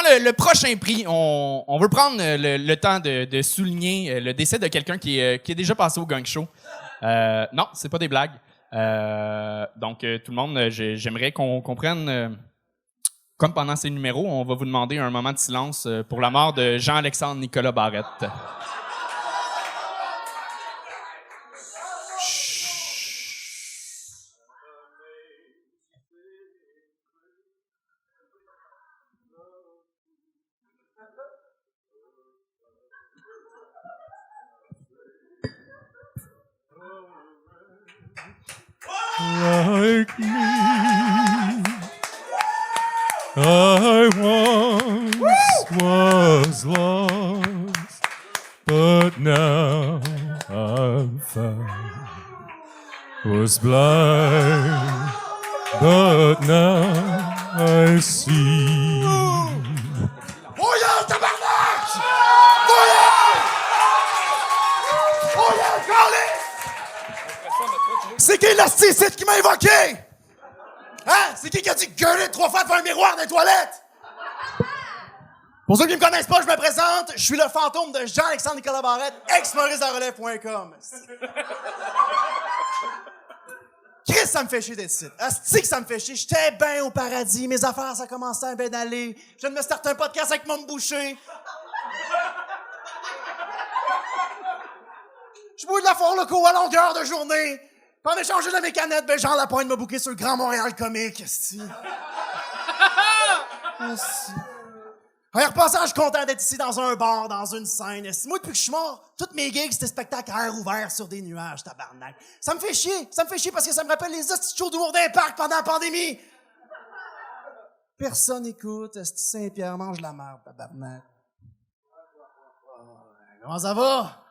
Speaker 8: le prochain prix, on veut prendre le temps de souligner le décès de quelqu'un qui est déjà passé au Gang Show. Non, c'est pas des blagues. Donc, tout le monde, j'aimerais qu'on prenne, comme pendant ces numéros, on va vous demander un moment de silence pour la mort de Jean-Alexandre Nicolas Barrette.
Speaker 14: like me. I once was lost, but now I'm found. Was blind, but now I see.
Speaker 15: Voyons, tabarnak! Voyons! Voyons, calé! C'est qui l'asticite qui m'a invoqué? Hein? C'est qui a dit gueuler 3 fois devant un miroir dans les toilettes? Pour ceux qui me connaissent pas, je me présente. Je suis le fantôme de Jean-Alexandre Nicolas Barrette, ex-maurice-de-relève.com. Chris, ça me fait chier d'être ici. Asti que ça me fait chier. J'étais bien au paradis. Mes affaires, ça commençait à bien aller. Je viens de me starter un podcast avec Mom Boucher. Je bois de la Four Locaux à longueur de journée. Puis en échange de mes canettes, ben Jean Lapointe m'a booké sur le Grand Montréal Comique. Asti. Asti. En repassant, je suis content d'être ici dans un bar, dans une scène. Moi, depuis que je suis mort, toutes mes gigs, c'était spectacle à air ouvert sur des nuages, tabarnak. Ça me fait chier. Ça me fait chier parce que ça me rappelle les hosties shows d'humour d'impact pendant la pandémie. Personne écoute. Esti Saint-Pierre mange la merde, tabarnak. Comment ça va?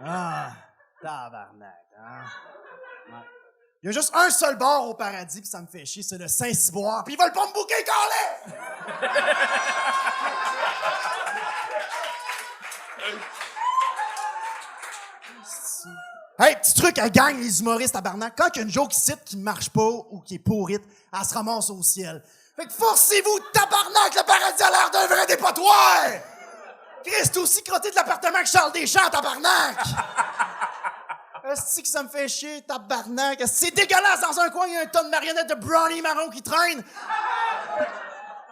Speaker 15: Ah, tabarnak, hein? Ouais. Il y a juste un seul bar au paradis, puis ça me fait chier, c'est le Saint-Cyboire, puis ils veulent pas me bouquer, calé! Hey, petit truc à gang, les humoristes, tabarnak. Quand il y a une joke ici qui marche pas ou qui est pourrite, elle se ramasse au ciel. Fait que forcez-vous, tabarnak, le paradis a l'air d'un vrai dépotoir! Chris, t'es aussi crotté de l'appartement que Charles Deschamps, tabarnak! Esti que ça me fait chier, tabarnak. C'est dégueulasse. Dans un coin, il y a un ton de marionnettes de brownie marron qui traîne.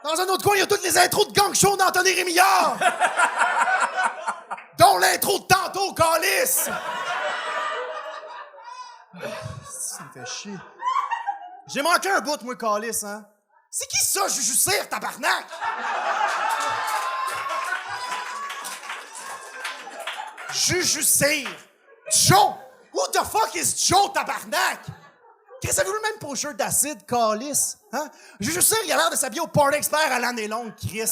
Speaker 15: Dans un autre coin, il y a toutes les intros de gang show d'Anthony Rémillard. Dont l'intro de tantôt, calice. Ça me fait chier. J'ai manqué un bout, moi, calice, hein. C'est qui ça, Juju Cyr, tabarnak? Juju Cyr. Joe! Who the fuck is Joe, tabarnak? Chris, avez-vous le même pocheur d'acide, calice? Hein? Juju Cyr, il a l'air de s'habiller au Party Expert à l'année longue, Chris.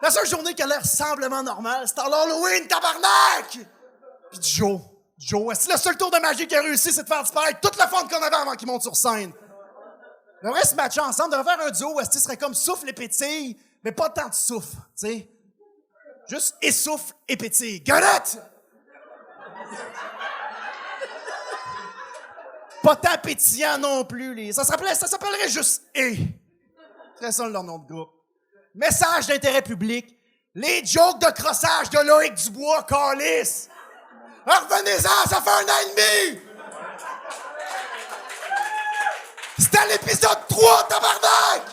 Speaker 15: La seule journée qui a l'air semblement normale, c'est à l'Halloween, tabarnak! Pis Joe, c'est le seul tour de magie qui a réussi, c'est de faire disparaître toute la fente qu'on avait avant qu'il monte sur scène. On devrait se matcher ensemble, on devrait faire un duo où serait comme souffle et pétille, mais pas tant de souffle, tu sais. Juste essouffle et pétille. Galette! Pas tant pétillant non plus. Ça s'appellerait juste « et ». C'est ça leur nom de groupe. Message d'intérêt public. Les jokes de crossage de Loïc Dubois, calice. Revenez-en, ça fait 1 an et demi. C'était à l'épisode 3, tabarnak.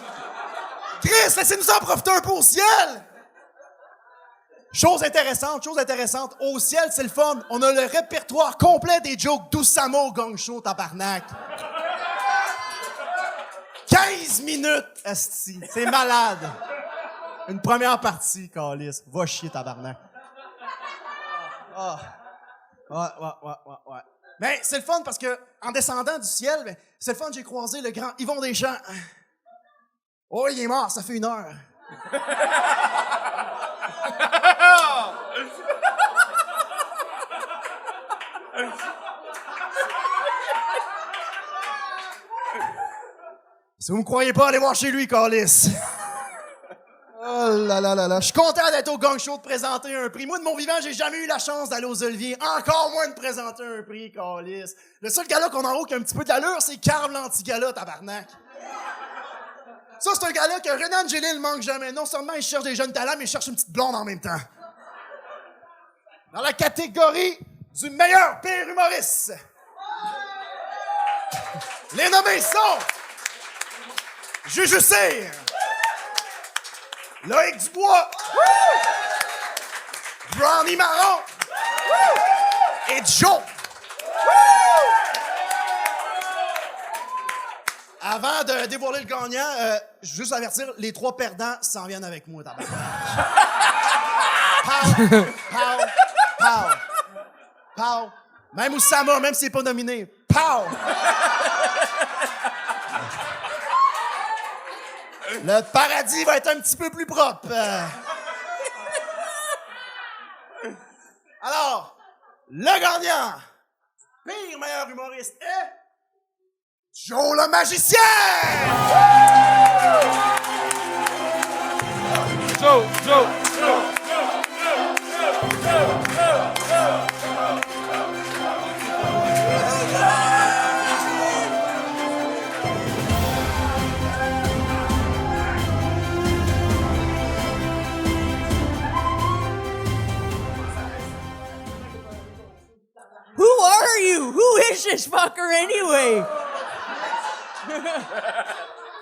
Speaker 15: Chris, laissez-nous en profiter un peu au ciel. Chose intéressante, au ciel, c'est le fun. On a le répertoire complet des jokes d'Oussama au Gang Show, tabarnak. 15 minutes, esti. C'est malade. Une première partie, calice. Va chier, tabarnak. Ah. Ouais. Mais c'est le fun parce que, en descendant du ciel, c'est le fun, j'ai croisé le grand Yvon Deschamps. Oh, il est mort, ça fait 1 heure. Si vous me croyez pas, allez voir chez lui, calice. Oh là là là là. Je suis content d'être au Gang Show de présenter un prix. Moi, de mon vivant, j'ai jamais eu la chance d'aller aux Oliviers. Encore moins de présenter un prix, calice. Le seul gars-là qu'on a en haut qui a un petit peu d'allure, c'est Carl l'anti-gala, tabarnak. Ça, c'est un gars-là que Renan Gélil manque jamais. Non seulement il cherche des jeunes talents, mais il cherche une petite blonde en même temps. Dans la catégorie du meilleur pire humoriste. Les nommés sont Juju Cyr, Loïc Dubois, Brownie Marron et Joe. Avant de dévoiler le gagnant, je veux juste avertir, les 3 perdants s'en viennent avec moi, tabarnak. Pow. Même Oussama, même s'il n'est pas nominé. Pow! Le paradis va être un petit peu plus propre. Alors, le gagnant, pire meilleur humoriste est... Joe le magicien!
Speaker 2: Joe!
Speaker 16: Who are you? Who is this fucker anyway?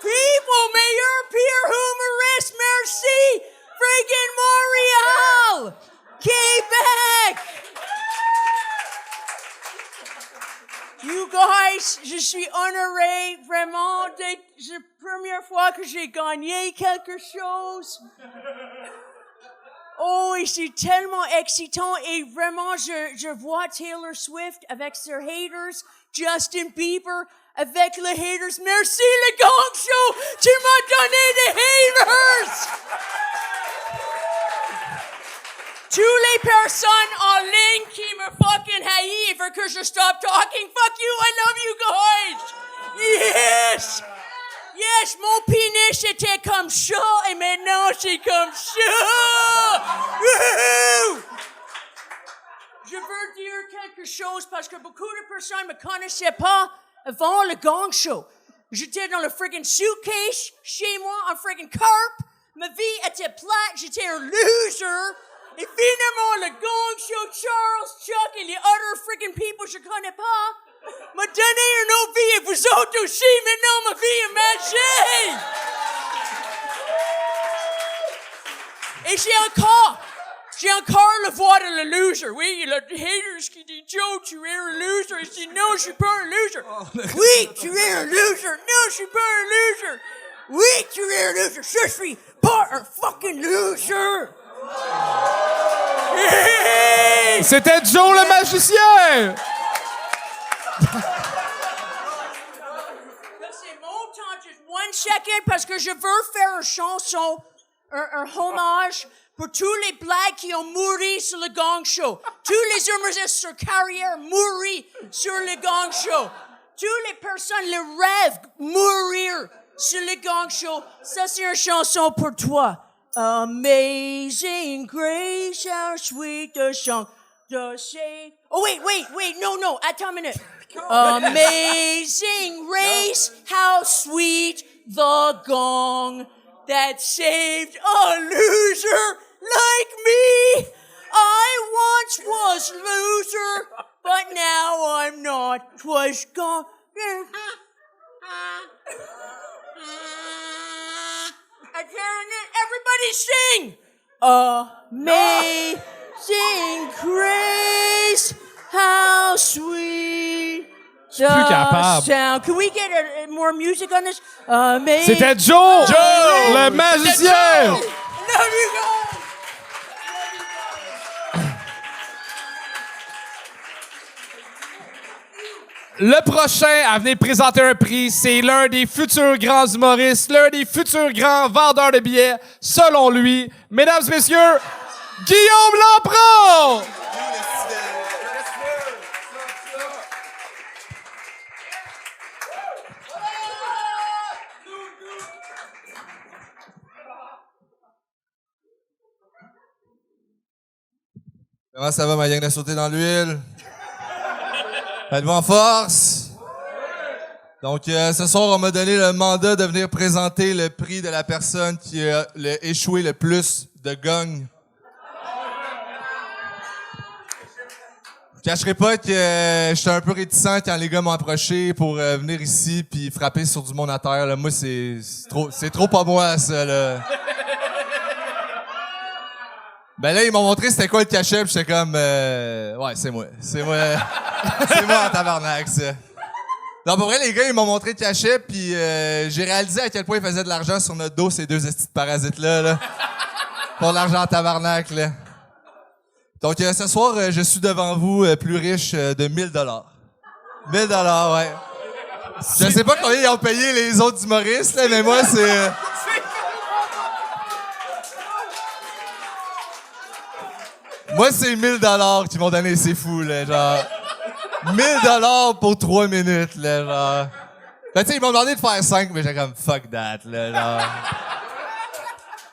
Speaker 16: People, meilleur pire humoriste, merci! Friggin' Montréal! Québec! You guys, je suis honoré vraiment d'être la première fois que j'ai gagné quelque chose. Oh, et c'est tellement excitant et vraiment, je vois Taylor Swift avec ses haters, Justin Bieber avec les haters. Merci le Gong Show, tu m'as donné des haters! Toutes les personnes en ligne qui me fucking haïssent veulent que je stop talking. Fuck you, I love you guys! Yes! Yes, mon pénis était comme ça et maintenant c'est comme ça! Woohoo! Je veux dire quelque chose parce que beaucoup de personnes me connaissaient pas avant le Gong Show. J'étais dans le friggin' suitcase chez moi en friggin' carp. Ma vie était plate, j'étais un loser. Et finalement, le Gong Show, Charles, Chuck et les other friggin' people que je connais pas m'a donné une autre vie et vous autres aussi. Maintenant, ma vie est magique! Et j'ai encore le voix de le loser. Oui, le haters qui dit Joe, tu es un loser. Et je dis non, je suis pas un loser. Oui, tu es un loser. Non, je suis pas un loser. Oui, tu es un loser. Je suis pas un fucking loser.
Speaker 2: C'était Joe le magicien!
Speaker 16: C'est mon temps, just 1 second, parce que je veux faire une chanson, un hommage pour tous les blagues qui ont mouru sur le Gong Show. Tous les humoristes sur carrière mourus sur le Gong Show. Toutes les personnes, le rêve mourir sur le Gong Show. Ça, c'est une chanson pour toi. Amazing grace, how sweet the song, the save. Oh, wait, no, attends une minute. Amazing grace, how sweet the gong that saved a loser like me. I once was loser, but now I'm not. 'Twas gone. Everybody sing! Amazing grace, how sweet the
Speaker 2: capable.
Speaker 16: sound. Can we get more music on this? Amazing.
Speaker 2: C'était Joe! Le magicien!
Speaker 16: Love you guys!
Speaker 2: Le prochain à venir présenter un prix, c'est l'un des futurs grands humoristes, l'un des futurs grands vendeurs de billets, selon lui. Mesdames et messieurs, Guillaume Lampron!
Speaker 4: Comment ça va, ma gang de sauter dans l'huile? Êtes-vous en force? Donc, ce soir, on m'a donné le mandat de venir présenter le prix de la personne qui a échoué le plus de gongs. Je cacherai pas que j'étais un peu réticent quand les gars m'ont approché pour venir ici puis frapper sur du monde à terre. Là. Moi, c'est trop pas moi, ça, là. Ben là, ils m'ont montré c'était quoi le cachet, pis j'étais comme, ouais, c'est moi. C'est moi en tabarnak, ça. Non, pour vrai, les gars, ils m'ont montré le cachet, puis j'ai réalisé à quel point ils faisaient de l'argent sur notre dos, ces deux estis de parasites-là, là. Pour de l'argent en tabarnak, là. Donc, ce soir, je suis devant vous plus riche de 1000 $. 1000 $, ouais. Je sais pas combien ils ont payé les autres humoristes, là, mais moi, c'est... Moi, c'est 1000 $ qu'ils m'ont donné, c'est fou, là, genre... 1000 $ pour 3 minutes, là, genre... Ben, tu sais, ils m'ont demandé de faire 5, mais j'ai comme, fuck that, là, genre...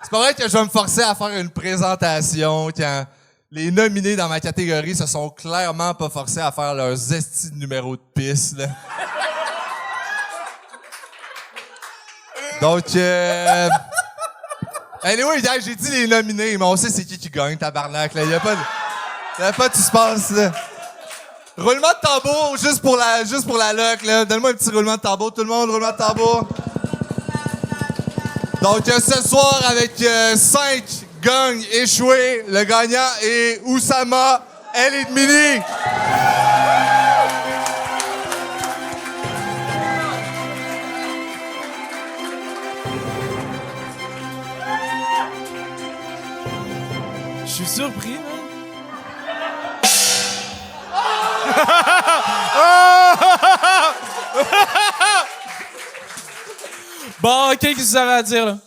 Speaker 4: C'est pas vrai que je vais me forcer à faire une présentation quand les nominés dans ma catégorie se sont clairement pas forcés à faire leurs estis de numéro de piste, là. Donc, anyway, hier, j'ai dit les nominés, mais on sait c'est qui gagne, tabarnak, là. Y'a pas de suspense, là. Roulement de tambour, juste pour la loc, là. Donne-moi un petit roulement de tambour, tout le monde, roulement de tambour. Donc, ce soir, avec 5 gangs échoués, le gagnant est Oussama El Idmini.
Speaker 2: Je suis surpris, man. Bon, qu'est-ce que vous avez à dire, là?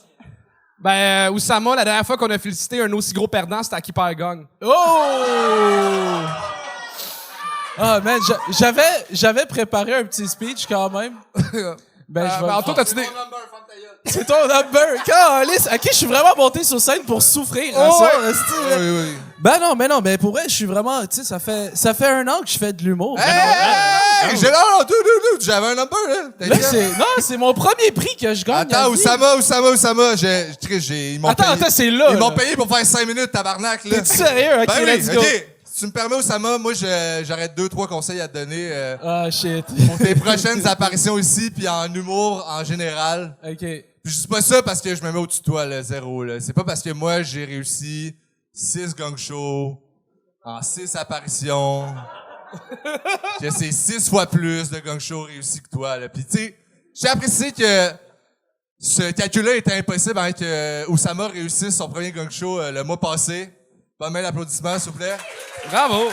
Speaker 8: Ben, Oussama, la dernière fois qu'on a félicité un aussi gros perdant, c'était à qui perd gagne.
Speaker 2: Oh! Ah, man, j'avais préparé un petit speech quand même. Ben, je vais.
Speaker 8: Toi, t'as-tu des.
Speaker 2: C'est ton number! Calice! À qui je suis vraiment monté sur scène pour souffrir à ça,
Speaker 4: Oui.
Speaker 2: Ben non, mais pour vrai, je suis vraiment, tu sais, ça fait 1 an que je fais de l'humour.
Speaker 4: Hey, j'ai là, j'avais un number, là.
Speaker 2: Là, c'est mon premier prix que je gagne.
Speaker 4: Attends, Oussama, ils m'ont payé.
Speaker 2: Attends, c'est là.
Speaker 4: Ils m'ont payé pour faire 5 minutes, tabarnak, là.
Speaker 2: T'es-tu sérieux? Ok,
Speaker 4: Ben oui,
Speaker 2: let's go.
Speaker 4: OK. Si tu me permets, Oussama, moi, j'aurais 2-3 conseils à te donner
Speaker 2: Ah, shit.
Speaker 4: pour tes prochaines apparitions ici, puis en humour en général.
Speaker 2: OK.
Speaker 4: Puis je dis pas ça parce que je me mets au-dessus de toi, là, 0, là. C'est pas parce que moi, j'ai réussi 6 gang shows en 6 apparitions que c'est 6 fois plus de gang shows réussis que toi, là. Puis tu sais, j'ai apprécié que ce calcul-là était impossible avant que Oussama réussisse son premier gang show le mois passé. Pas mal d'applaudissements, s'il vous plaît.
Speaker 2: Bravo!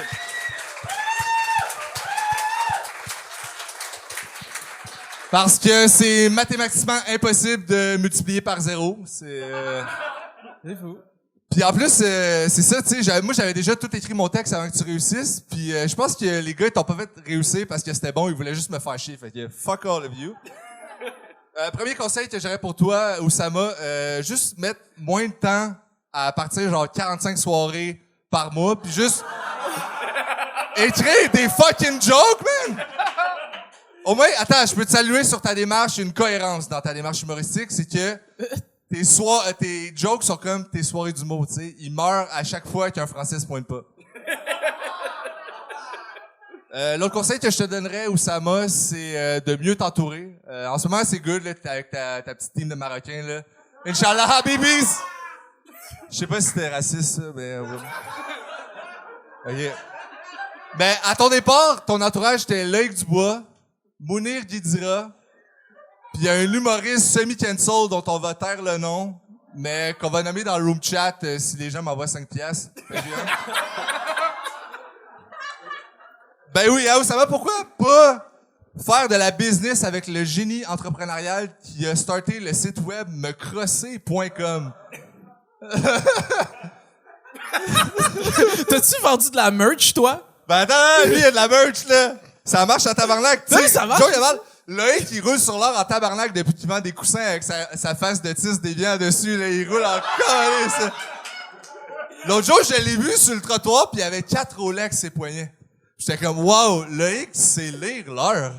Speaker 4: Parce que c'est mathématiquement impossible de multiplier par 0. C'est
Speaker 2: fou.
Speaker 4: Puis en plus, c'est ça, tu sais, moi j'avais déjà tout écrit mon texte avant que tu réussisses. Puis je pense que les gars, ils t'ont pas fait réussir parce que c'était bon, ils voulaient juste me faire chier. Fait que fuck all of you. Premier conseil que j'aurais pour toi, Oussama, juste mettre moins de temps à partir genre 45 soirées par mois, puis juste écrire des fucking jokes, man! Au moins, attends, je peux te saluer sur ta démarche, une cohérence dans ta démarche humoristique, c'est que tes jokes sont comme tes soirées d'humour, tu sais. Ils meurent à chaque fois qu'un Français se pointe pas. L'autre conseil que je te donnerais, Oussama, c'est de mieux t'entourer. En ce moment, c'est good, là, t'es avec ta petite team de Marocains, là. Inch'Allah, Habibis! Je sais pas si c'était raciste, ça, mais... OK. Ben, à ton départ, ton entourage, c'était Loïc Dubois, Mounir Guidira, puis il y a un humoriste semi-cancel dont on va taire le nom, mais qu'on va nommer dans le room chat si les gens m'envoient 5 piastres. Ben oui, hein, ça va, pourquoi pas faire de la business avec le génie entrepreneurial qui a starté le site web mecrosser.com.
Speaker 2: T'as-tu vendu de la merch, toi?
Speaker 4: Ben attends, lui, il y a de la merch, là. Ça marche en tabarnak. Tu sais,
Speaker 2: ça marche.
Speaker 4: Loïc, il roule sur l'or en tabarnak depuis qu'il vend des coussins avec sa face de tisse déviant dessus, là. Il roule en calice. L'autre jour, je l'ai vu sur le trottoir, puis il y avait 4 Rolex ses poignets. J'étais comme, wow, Loïc, c'est lire l'heure.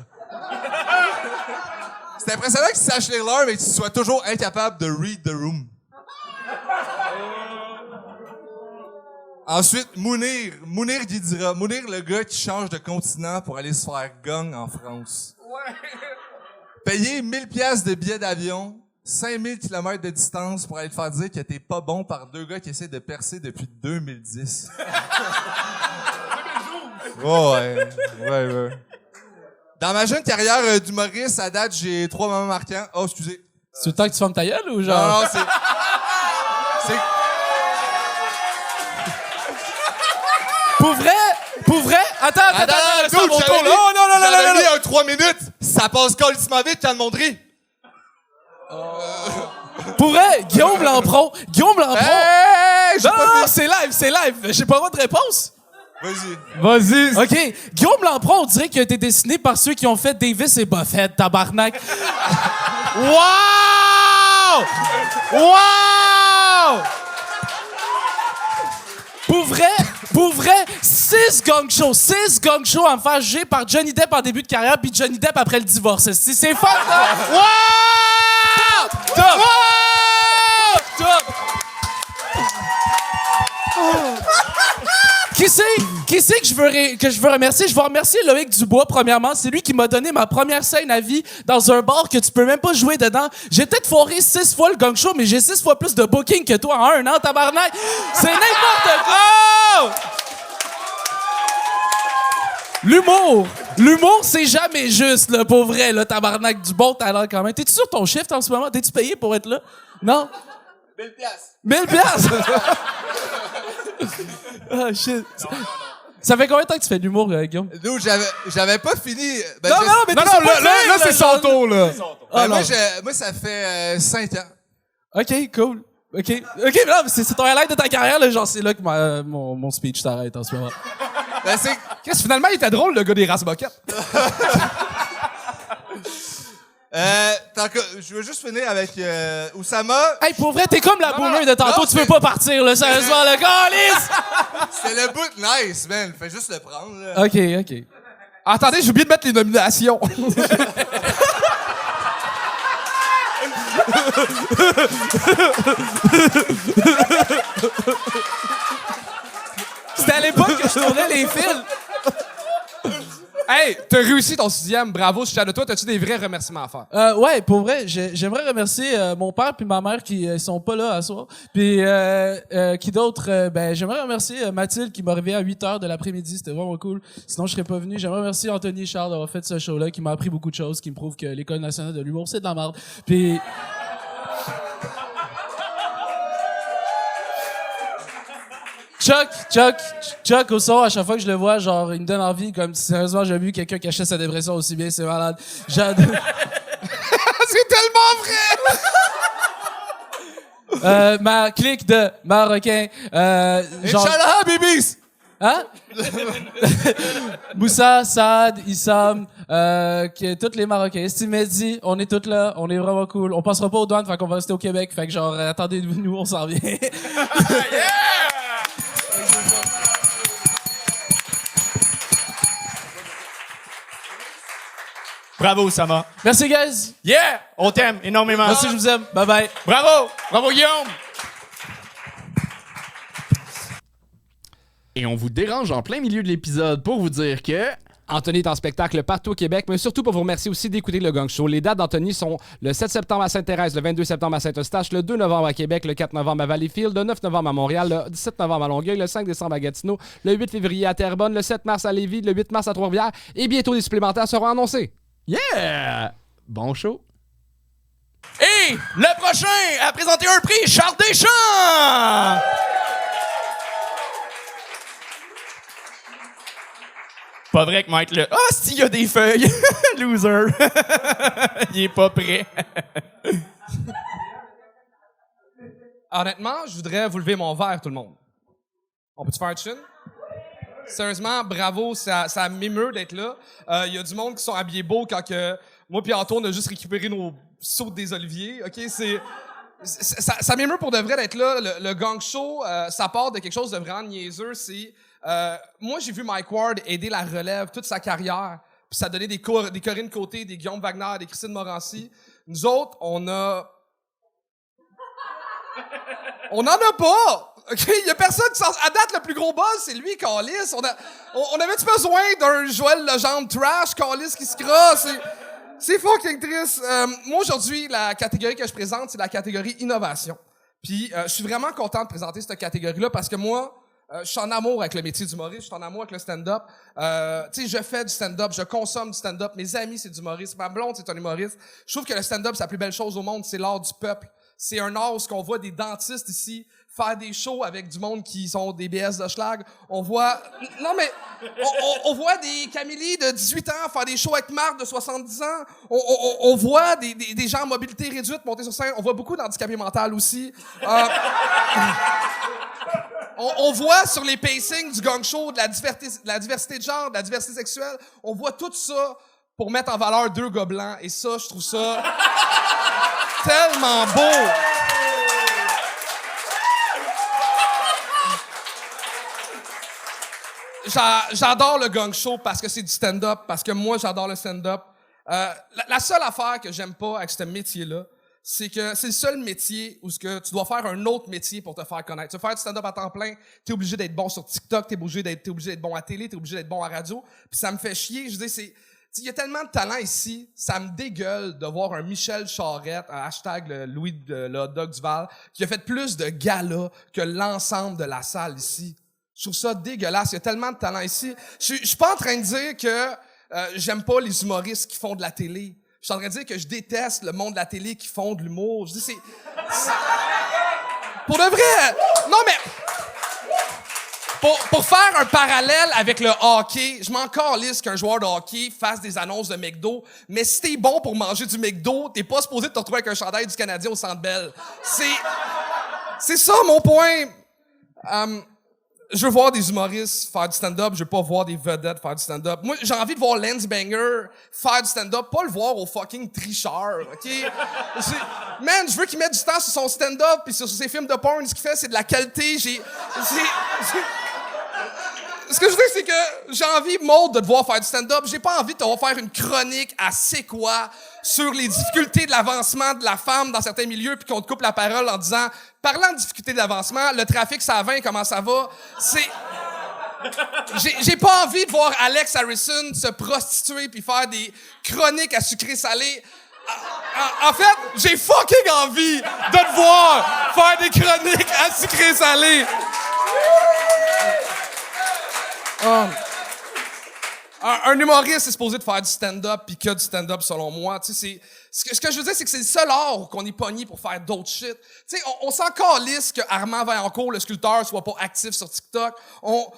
Speaker 4: C'est impressionnant qu'il sache lire l'heure, mais qu'il soit toujours incapable de read the room. Ensuite, Mounir Guidira. Mounir, le gars qui change de continent pour aller se faire gang en France. Ouais. Payer 1000 piastres de billets d'avion, 5000 km de distance pour aller te faire dire que t'es pas bon par 2 gars qui essaient de percer depuis 2010. Oh, ouais. Dans ma jeune carrière d'humoriste, à date, j'ai 3 moments marquants. Oh, excusez.
Speaker 2: C'est le temps que tu fermes ta gueule ou genre?
Speaker 4: Non, c'est...
Speaker 2: Pour vrai, attends, c'est
Speaker 4: dude,
Speaker 2: mon tour,
Speaker 4: j'avais
Speaker 2: là. Oh, non,
Speaker 4: j'avais mis
Speaker 2: non.
Speaker 4: un 3 minutes. Ça passe calissement vite, Yann Mondry.
Speaker 2: Pour vrai, Guillaume Lampron.
Speaker 4: Hey, j'ai pas
Speaker 2: Non,
Speaker 4: fini.
Speaker 2: c'est live. J'ai pas le droit de réponse.
Speaker 4: Vas-y.
Speaker 2: OK. Guillaume Lampron, on dirait qu'il a été dessiné par ceux qui ont fait Davis et Buffett, tabarnak. Wow! Pour vrai, 6 gang shows à me faire juger par Johnny Depp en début de carrière puis Johnny Depp après le divorce. C'est fun, ça! Wow! Top! Top! Qui c'est que je veux remercier? Je veux remercier Loïc Dubois, premièrement. C'est lui qui m'a donné ma première scène à vie dans un bar que tu peux même pas jouer dedans. J'ai peut-être foiré 6 fois le gang show, mais j'ai 6 fois plus de booking que toi en 1 an, tabarnak! C'est n'importe quoi! L'humour, c'est jamais juste, là, pour vrai, là, tabarnak, du bon talent quand même. T'es-tu sur ton shift en ce moment? T'es-tu payé pour être là? Non? 1000 piastres! Ah, shit. Ça fait combien de temps que tu fais de l'humour, Guillaume?
Speaker 4: Nous, j'avais pas fini. Ben,
Speaker 2: Non, mais là,
Speaker 14: c'est son tour, là.
Speaker 4: Ben, moi, ça fait 5 ans.
Speaker 2: OK, cool. OK, mais non, mais c'est ton highlight de ta carrière, là, genre, c'est là que mon speech s'arrête en ce moment.
Speaker 4: Ben, c'est...
Speaker 14: Qu'est-ce finalement, il était drôle, le gars des races moquettes.
Speaker 4: Je veux juste finir avec Oussama.
Speaker 2: Hey, pour vrai, t'es comme la boomer de tantôt, tu peux pas partir, là, sérieusement, le calice!
Speaker 4: C'est le bout nice, man. Fais juste le prendre, là.
Speaker 2: OK.
Speaker 14: Attendez, j'ai oublié de mettre les nominations.
Speaker 2: C'était à l'époque que je tournais les fils.
Speaker 14: Hey, t'as réussi ton 6e, bravo, je suis fier de toi. T'as-tu des vrais remerciements à faire?
Speaker 2: Ouais, pour vrai, j'aimerais remercier mon père puis ma mère qui sont pas là à soir. Puis qui d'autre? J'aimerais remercier Mathilde qui m'a réveillé à 8h de l'après-midi, c'était vraiment cool. Sinon, je serais pas venu. J'aimerais remercier Anthony et Charles d'avoir fait ce show-là, qui m'a appris beaucoup de choses, qui me prouve que l'École nationale de l'humour, c'est de la merde. Puis... Chuck au son, à chaque fois que je le vois, genre, il me donne envie, comme, sérieusement, j'ai vu quelqu'un qui achète sa dépression aussi bien, c'est malade. J'adore.
Speaker 14: C'est tellement vrai!
Speaker 2: Ma clique de Marocains, genre...
Speaker 4: Inch'Allah, bibis!
Speaker 2: Hein? Moussa, Saad, Issam, tous les Marocains. Estimedi, on est tous là, on est vraiment cool. On passera pas aux douanes, fait qu'on va rester au Québec, fait que genre, attendez-nous, on s'en vient.
Speaker 3: Bravo, Oussama.
Speaker 2: Merci, guys.
Speaker 3: Yeah! On t'aime énormément.
Speaker 2: Merci, je vous aime. Bye bye.
Speaker 3: Bravo! Bravo, Guillaume!
Speaker 1: Et on vous dérange en plein milieu de l'épisode pour vous dire que...
Speaker 17: Anthony est en spectacle partout au Québec, mais surtout pour vous remercier aussi d'écouter le Gang Show. Les dates d'Anthony sont le 7 septembre à Sainte-Thérèse, le 22 septembre à Saint-Eustache, le 2 novembre à Québec, le 4 novembre à Valleyfield, le 9 novembre à Montréal, le 17 novembre à Longueuil, le 5 décembre à Gatineau, le 8 février à Terrebonne, le 7 mars à Lévis, le 8 mars à Trois-Rivières, et bientôt des supplémentaires seront annoncés.
Speaker 1: Yeah! Bon show!
Speaker 8: Et le prochain à présenter un prix, Charles Deschamps!
Speaker 3: Pas vrai que Mike, là.
Speaker 8: Ah, s'il y a des feuilles! Loser! Il est pas prêt.
Speaker 14: Honnêtement, je voudrais vous lever mon verre, tout le monde. On peut-tu faire un chin? Sérieusement, bravo, ça m'émeut d'être là. Il y a du monde qui sont habillés beau quand que moi puis Antoine, on a juste récupéré nos sauts des oliviers. OK, ça m'émeut pour de vrai d'être là. Le gang show, ça part de quelque chose de vraiment niaiseux. Moi, j'ai vu Mike Ward aider la relève toute sa carrière. Puis ça a donné des Corinne Côté, des Guillaume Wagner, des Christine Morancy. Nous autres, on n'en a pas! OK? Il y a personne qui s'en... À date, le plus gros buzz, c'est lui, Callis. On avait-tu besoin d'un Joël Legendre trash, Callis qui se crosse? C'est fucking triste. Moi, aujourd'hui, la catégorie que je présente, c'est la catégorie innovation. Puis, je suis vraiment content de présenter cette catégorie-là parce que moi, je suis en amour avec le métier d'humoriste, je suis en amour avec le stand-up. Tu sais, je fais du stand-up, je consomme du stand-up. Mes amis, c'est du humoriste. Ma blonde, c'est un humoriste. Je trouve que le stand-up, c'est la plus belle chose au monde. C'est l'art du peuple. C'est un art où on voit des dentistes ici faire des shows avec du monde qui sont des BS de schlag. On voit... Non, mais... On voit des Camélies de 18 ans faire des shows avec Marc de 70 ans. On voit des gens en mobilité réduite monter sur scène. On voit beaucoup d'handicapés mentaux aussi. On voit sur les pacings du gang show de la diversité de genre, de la diversité sexuelle. On voit tout ça pour mettre en valeur 2 gars blancs. Et ça, je trouve ça tellement beau. J'adore le gang show parce que c'est du stand-up, parce que moi, j'adore le stand-up. La seule affaire que j'aime pas avec ce métier-là, c'est que c'est le seul métier où tu dois faire un autre métier pour te faire connaître. Tu veux faire du stand-up à temps plein, t'es obligé d'être bon sur TikTok, t'es obligé d'être bon à télé, t'es obligé d'être bon à radio. Puis ça me fait chier. Je dis, il y a tellement de talent ici, ça me dégueule de voir un Michel Charette, un hashtag Louis le hot dog du Val, qui a fait plus de galas que l'ensemble de la salle ici. Je trouve ça dégueulasse. Il y a tellement de talent ici. Je suis pas en train de dire que j'aime pas les humoristes qui font de la télé. Je suis en train de dire que je déteste le monde de la télé qui font de l'humour. Je dis, c'est... Pour de vrai... Non, mais... Pour faire un parallèle avec le hockey, je m'en calisse qu'un joueur de hockey fasse des annonces de McDo, mais si t'es bon pour manger du McDo, t'es pas supposé te retrouver avec un chandail du Canadien au Centre Bell. C'est ça mon point. Je veux voir des humoristes faire du stand-up, je veux pas voir des vedettes faire du stand-up. Moi, j'ai envie de voir Lance Banger faire du stand-up, pas le voir au fucking tricheur, OK? Man, je veux qu'il mette du temps sur son stand-up pis sur ses films de porn. Ce qu'il fait, c'est de la qualité. Ce que je veux dire, c'est que j'ai envie, Maud, de te voir faire du stand-up. J'ai pas envie de te voir faire une chronique à c'est quoi sur les difficultés de l'avancement de la femme dans certains milieux puis qu'on te coupe la parole en disant « Parlant de difficultés de l'avancement, le trafic, ça va, comment ça va? » J'ai pas envie de voir Alex Harrison se prostituer puis faire des chroniques à sucré-salé. En fait, j'ai fucking envie de te voir faire des chroniques à sucré-salé. Un humoriste est supposé de faire du stand-up pis que du stand-up selon moi. Tu sais, ce que je veux dire, c'est que c'est le seul art qu'on est pogné pour faire d'autres shit. Tu sais, on s'en calisse que Armand Vaillancourt, le sculpteur, soit pas actif sur TikTok. On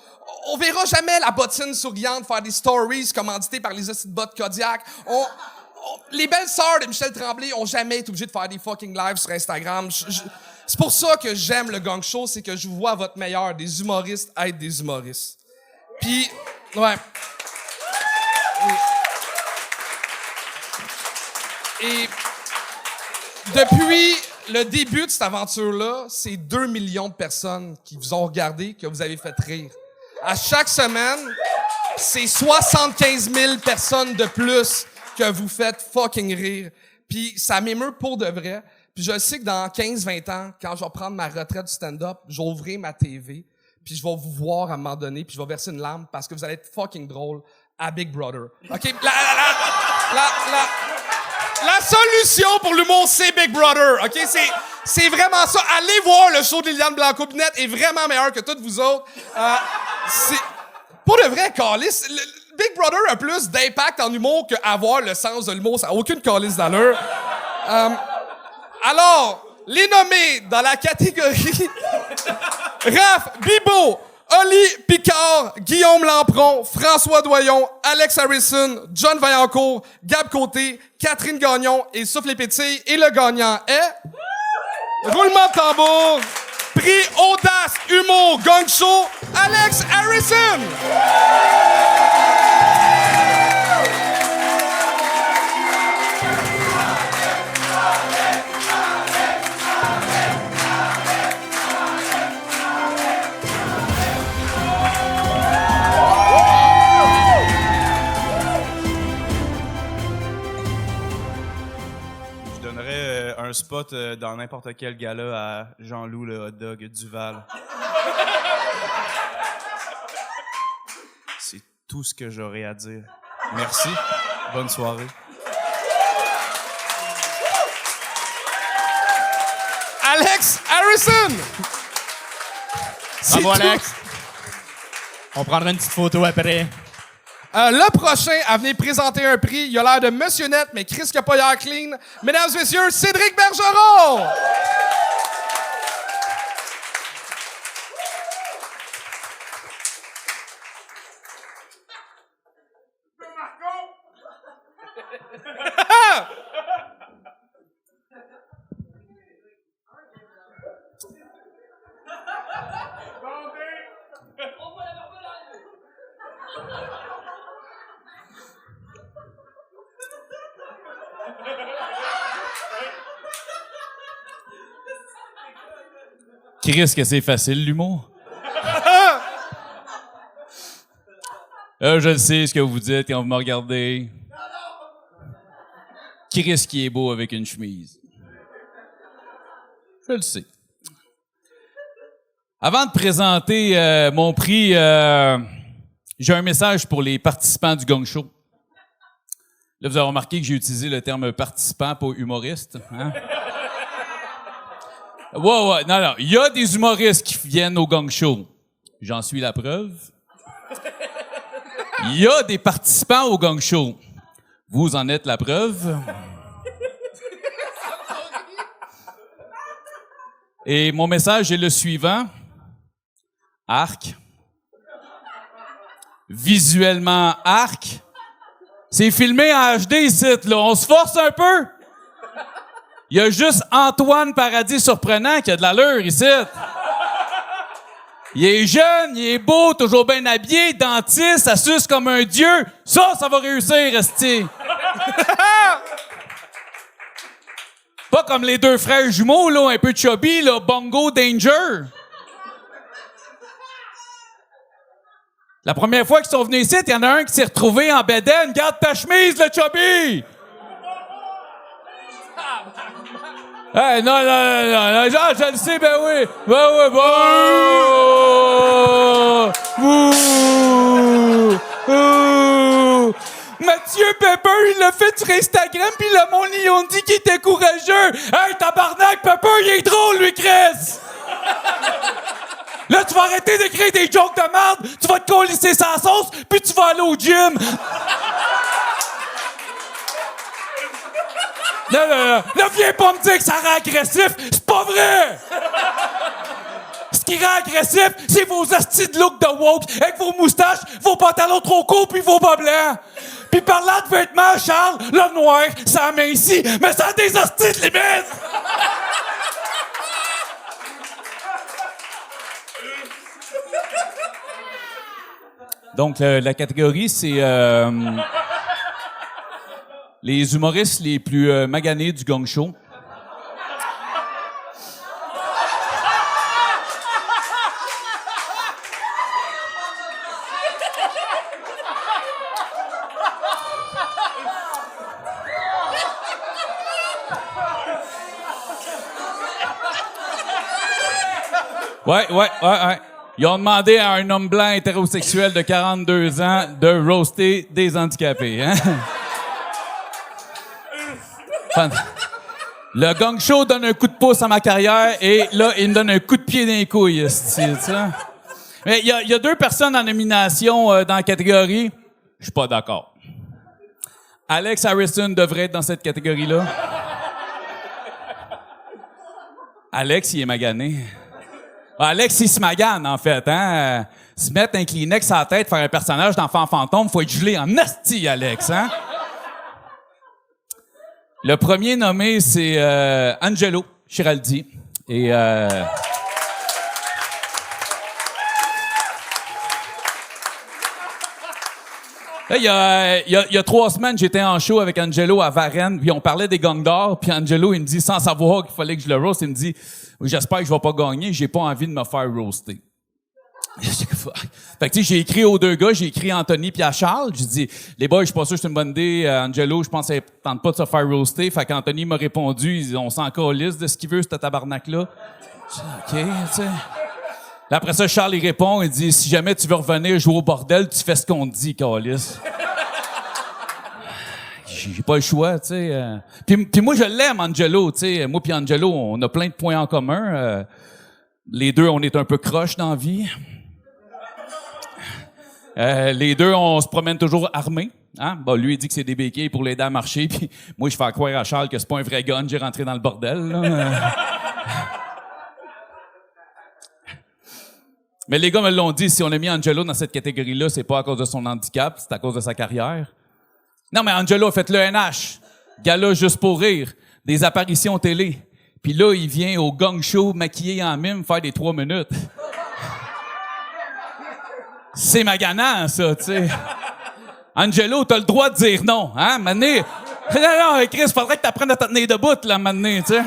Speaker 14: verra jamais la bottine souriante faire des stories commanditées par les hosties de bottes Kodiak. Les belles sœurs de Michel Tremblay ont jamais été obligées de faire des fucking lives sur Instagram. C'est pour ça que j'aime le gang show, c'est que je vois votre meilleur, des humoristes être des humoristes. Puis, ouais. Et depuis le début de cette aventure-là, c'est 2 millions de personnes qui vous ont regardé, que vous avez fait rire. À chaque semaine, c'est 75 000 personnes de plus que vous faites fucking rire. Puis ça m'émeut pour de vrai. Puis je sais que dans 15-20 ans, quand je vais prendre ma retraite du stand-up, je vais ouvrir ma TV, puis je vais vous voir à un moment donné, puis je vais verser une larme parce que vous allez être fucking drôle à Big Brother. OK? La solution pour l'humour, c'est Big Brother. OK? C'est vraiment ça. Allez voir le show de Liliane Blanco-Pinette est vraiment meilleur que toutes vous autres. Pour de vrai, calice, Big Brother a plus d'impact en humour qu'avoir le sens de l'humour. Ça n'a aucune calice d'allure. Alors, les nommés dans la catégorie Raph Bibeau, Oli Picard, Guillaume Lampron, François Doyon, Alex Harrison, John Vaillancourt, Gab Côté, Catherine Gagnon et Souffle les Pétilles. Et le gagnant est... Roulement de tambour, prix Audace, Humour, Gang Show, Alex Harrison!
Speaker 6: Un spot dans n'importe quel gala à Jean-Loup le hot dog Duval. C'est tout ce que j'aurais à dire. Merci. Bonne soirée.
Speaker 14: Alex Harrison!
Speaker 3: Bravo, Alex. On prendra une petite photo après.
Speaker 2: Le prochain à venir présenter un prix, il a l'air de Monsieur Net, mais Chris qui a pas l'air clean. Mesdames et messieurs, Cédric Bergeron!
Speaker 18: Chris, que c'est facile, l'humour. Je le sais ce que vous dites quand vous me regardez. Chris qui est beau avec une chemise. Je le sais. Avant de présenter mon prix, j'ai un message pour les participants du Gong Show. Là, vous avez remarqué que j'ai utilisé le terme participant, pas humoriste. Hein? Ouais, non. Il y a des humoristes qui viennent au Gong Show. J'en suis la preuve. Il y a des participants au Gong Show. Vous en êtes la preuve. Et mon message est le suivant. Arc. Visuellement, arc. C'est filmé en HD ici, là. On se force un peu. Il y a juste Antoine Paradis Surprenant qui a de l'allure ici. Il est jeune, il est beau, toujours bien habillé, dentiste, ça suce comme un dieu. Ça va réussir, esti. Pas comme les deux frères jumeaux, là, un peu chubby, là, Bongo Danger. La première fois qu'ils sont venus ici, il y en a un qui s'est retrouvé en bedaine. Garde ta chemise, le chubby! Hey, non, genre, je le sais, ben oui. Mathieu Pepper, il l'a fait sur Instagram, puis le monde, ils ont dit qu'il était courageux. Hey, tabarnak, Pepper, il est drôle, lui, Chris! Là, tu vas arrêter d'écrire des jokes de merde, tu vas te colisser sa sauce, puis tu vas aller au gym. Là, viens pas me dire que ça rend agressif, c'est pas vrai! Ce qui rend agressif, c'est vos astis de look de woke, avec vos moustaches, vos pantalons trop courts, puis vos bas blancs. Puis parlant de vêtements, Charles, le noir, ça amincit, mais ça a des astis de limite! Donc, la catégorie, c'est les humoristes les plus maganés du Gong Show. Ouais. Ils ont demandé à un homme blanc hétérosexuel de 42 ans de roaster des handicapés, hein? Le Gong Show donne un coup de pouce à ma carrière et là, il me donne un coup de pied dans les couilles. Mais il y a deux personnes en nomination dans la catégorie. Je suis pas d'accord. Alex Harrison devrait être dans cette catégorie-là. Alex, il est magané. Alex, il se magane, en fait, hein? Se mettre un Kleenex à la tête, faire un personnage d'enfant fantôme, faut être gelé en asti, Alex, hein? Le premier nommé, c'est Angelo Chiraldi. Et il y a 3 semaines, j'étais en show avec Angelo à Varennes, puis on parlait des gangs d'or, puis Angelo, il me dit, sans savoir qu'il fallait que je le roast, il me dit, j'espère que je vais pas gagner, j'ai pas envie de me faire roaster. Fait que tu sais, j'ai écrit aux deux gars, j'ai écrit à Anthony puis à Charles, j'ai dit, les boys, je suis pas sûr que c'est une bonne idée, Angelo, je pense qu'il tente pas de se faire roaster, fait qu'Anthony m'a répondu, on s'en calisse de ce qu'il veut, ce tabarnak-là. J'ai dit, OK, tu sais. Là, après ça, Charles, il répond, il dit, si jamais tu veux revenir jouer au bordel, tu fais ce qu'on te dit, calisse. J'ai pas le choix, tu sais. Puis moi, je l'aime, Angelo, tu sais. Moi puis Angelo, on a plein de points en commun. Les deux, on est un peu croche dans la vie. Les deux, on se promène toujours armés. Hein? Bon, lui, il dit que c'est des béquilles pour l'aider à marcher, puis moi, je fais croire à Charles que c'est pas un vrai gun, j'ai rentré dans le bordel. Là. Mais les gars me l'ont dit, si on a mis Angelo dans cette catégorie-là, c'est pas à cause de son handicap, c'est à cause de sa carrière. Non, mais Angelo a fait le NH, gala juste pour rire, des apparitions télé. Puis là, il vient au gang show maquillé en mime faire des 3 minutes. C'est maganant, ça, tu sais. Angelo, t'as le droit de dire non, hein, mané. Non, Chris, faudrait que t'apprennes à te tenir debout, là, mané, tu sais.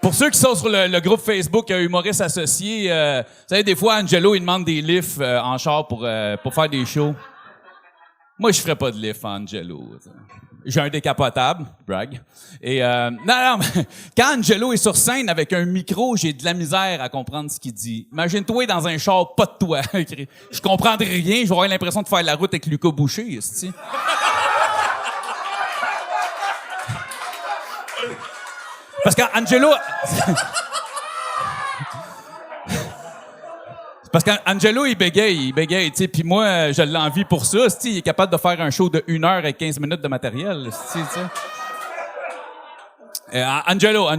Speaker 18: Pour ceux qui sont sur le groupe Facebook Humoristes Associés, vous savez, des fois, Angelo, il demande des lifts en char pour faire des shows. Moi, je ferais pas de lift à Angelo. T'sais. J'ai un décapotable, brag. Et non, mais quand Angelo est sur scène avec un micro, j'ai de la misère à comprendre ce qu'il dit. Imagine-toi dans un char, pas de toi. Je comprendrais rien, je vais avoir l'impression de faire la route avec Lucas Boucher, esti. Parce qu'Angelo... Parce qu'Angelo, il bégaye, tu sais, puis moi, je l'envie pour ça, il est capable de faire un show de 1 heure et 15 minutes de matériel, tu sais. Angelo,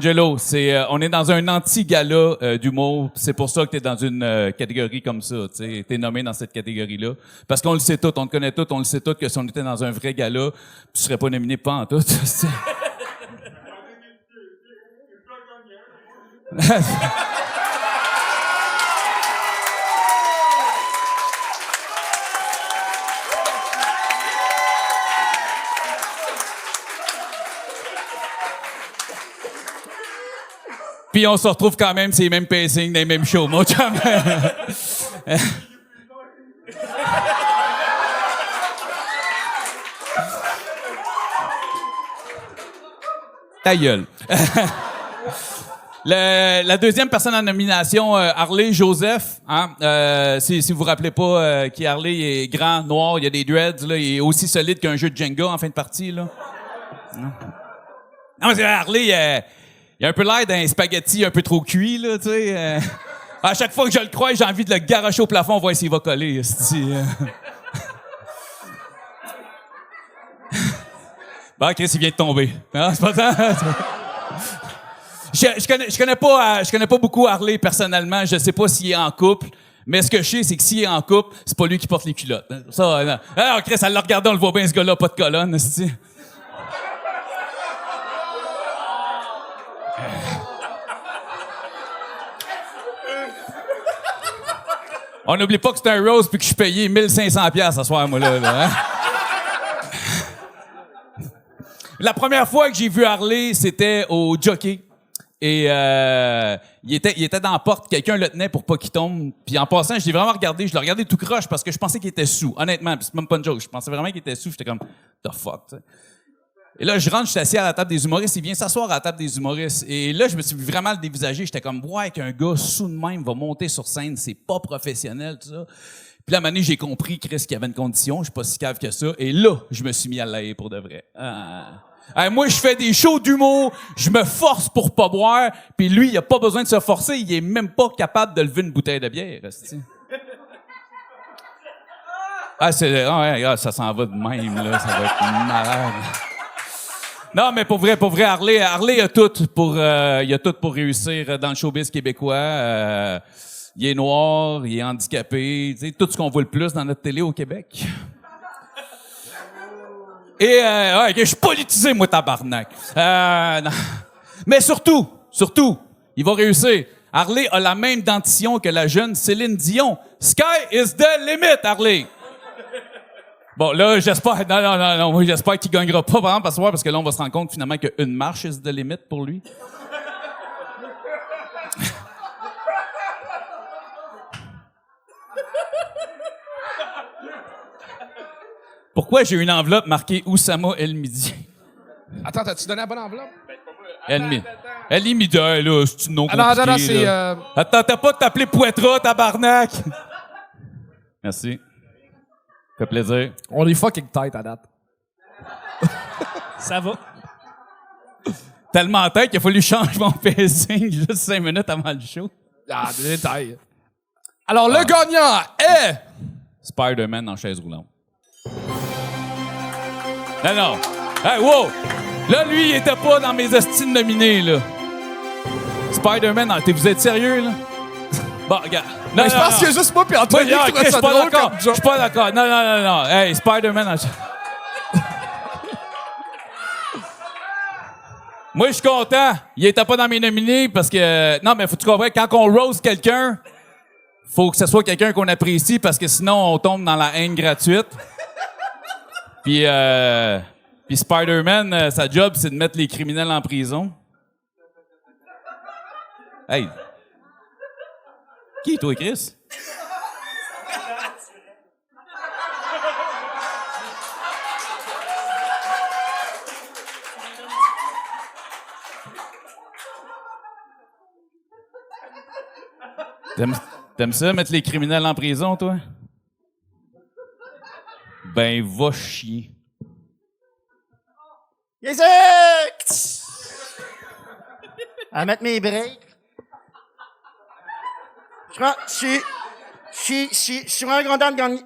Speaker 18: on est dans un anti-gala d'humour, c'est pour ça que t'es dans une catégorie comme ça, tu sais, t'es nommé dans cette catégorie-là, parce qu'on le sait tout, on te connaît tout, on le sait tout que si on était dans un vrai gala, tu serais pas nominé pas en tout, Puis on se retrouve quand même, c'est les mêmes pacings, les mêmes shows, mon chum. Ta gueule. La deuxième personne en nomination, Harley Joseph. Hein? Si vous vous rappelez pas qui Harley, il est grand, noir, il a des dreads, là, il est aussi solide qu'un jeu de Jenga en fin de partie. Là. Non, mais c'est Harley, il a un peu l'air d'un spaghetti un peu trop cuit, là, tu sais. À chaque fois que je le crois, j'ai envie de le garocher au plafond, voir s'il va coller. Bon, Chris, il vient de tomber. Non, c'est pas ça. Je connais pas beaucoup Harley personnellement. Je sais pas s'il est en couple. Mais ce que je sais, c'est que s'il est en couple, c'est pas lui qui porte les culottes. Ça, non. Alors, Chris, elle l'a regardé, on le voit bien, ce gars-là, pas de colonne, c'est. On n'oublie pas que c'est un rose puis que je suis payé 1500$ ce soir, moi, là. Hein? La première fois que j'ai vu Harley, c'était au jockey. Et il était dans la porte, quelqu'un le tenait pour pas qu'il tombe. Puis en passant, je l'ai vraiment regardé, je l'ai regardé tout croche parce que je pensais qu'il était sous. Honnêtement, c'est même pas une joke, je pensais vraiment qu'il était sous. J'étais comme, the fuck, t'sais. Et là, je rentre, je suis assis à la table des humoristes, il vient s'asseoir à la table des humoristes. Et là, je me suis vraiment le dévisager. J'étais comme, ouais, qu'un gars sous de même va monter sur scène, c'est pas professionnel, tout ça. Puis là, à un moment donné, j'ai compris, Chris, qu'il y avait une condition, je suis pas si cave que ça. Et là, je me suis mis à l'air pour de vrai. Moi, je fais des shows d'humour, je me force pour pas boire, puis lui, il a pas besoin de se forcer, il est même pas capable de lever une bouteille de bière. Ça s'en va de même, là, ça va être malade. Non, mais pour vrai, Harley a tout pour réussir dans le showbiz québécois. Il est noir, il est handicapé, tu sais, tout ce qu'on voit le plus dans notre télé au Québec. Et je suis politisé, moi, tabarnak. Non. Mais surtout, il va réussir. Harley a la même dentition que la jeune Céline Dion. Sky is the limit, Harley. Bon, là, j'espère... Non, moi, j'espère qu'il gagnera pas, par exemple, parce que là, on va se rendre compte, finalement, qu'une marche is the limit pour lui. Pourquoi j'ai une enveloppe marquée Oussama El Midi?
Speaker 2: Attends, t'as-tu donné la bonne enveloppe?
Speaker 18: El Midi, là, c'est une nom compliqué.
Speaker 2: Non, c'est...
Speaker 18: Attends, t'as pas de t'appeler Poitras, tabarnak! Merci. Ça fait plaisir.
Speaker 2: On est fucking tight à date.
Speaker 3: Ça va.
Speaker 18: tellement en tête qu'il a fallu changer mon pacing juste 5 minutes avant le show.
Speaker 2: Ah, des détails. Alors, le gagnant est...
Speaker 18: Spider-Man en chaise roulante. Non. Hey, wow! Là, lui, il était pas dans mes estimes nominés, là. Spider-Man, vous êtes sérieux, là? Bon, regarde.
Speaker 2: Non, je pense que juste moi puis Antoine qui trouvait ça drôle comme
Speaker 18: Je suis pas d'accord. Non. Hey, Spider-Man en... Moi, je suis content. Il était pas dans mes nominés parce que... Non, mais faut que tu comprennes, quand on roast quelqu'un, faut que ce soit quelqu'un qu'on apprécie parce que sinon, on tombe dans la haine gratuite. Puis Spider-Man, sa job, c'est de mettre les criminels en prison. Hey. Qui, toi, Chris? T'aimes ça, mettre les criminels en prison, toi? Ben, va chier.
Speaker 19: Yes, à mettre mes breaks. Je suis vraiment content de gagner.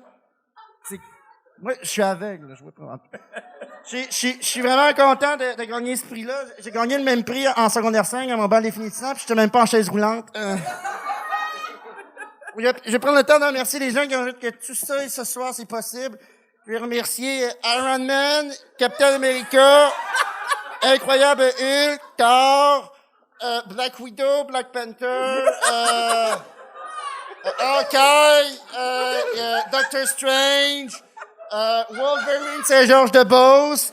Speaker 19: Moi, je suis aveugle, là, je vois pas. Je suis vraiment content de gagner ce prix-là. J'ai gagné le même prix en secondaire 5 à mon bal définitif, puis j'étais même pas en chaise roulante. Je vais prendre le temps de remercier les gens qui ont dit que tout ça, ce soir, c'est possible. Je vais remercier Iron Man, Captain America, Incroyable Hulk, Thor, Black Widow, Black Panther, Hawkeye, Doctor Strange, Wolverine Saint-Georges-de-Beauce,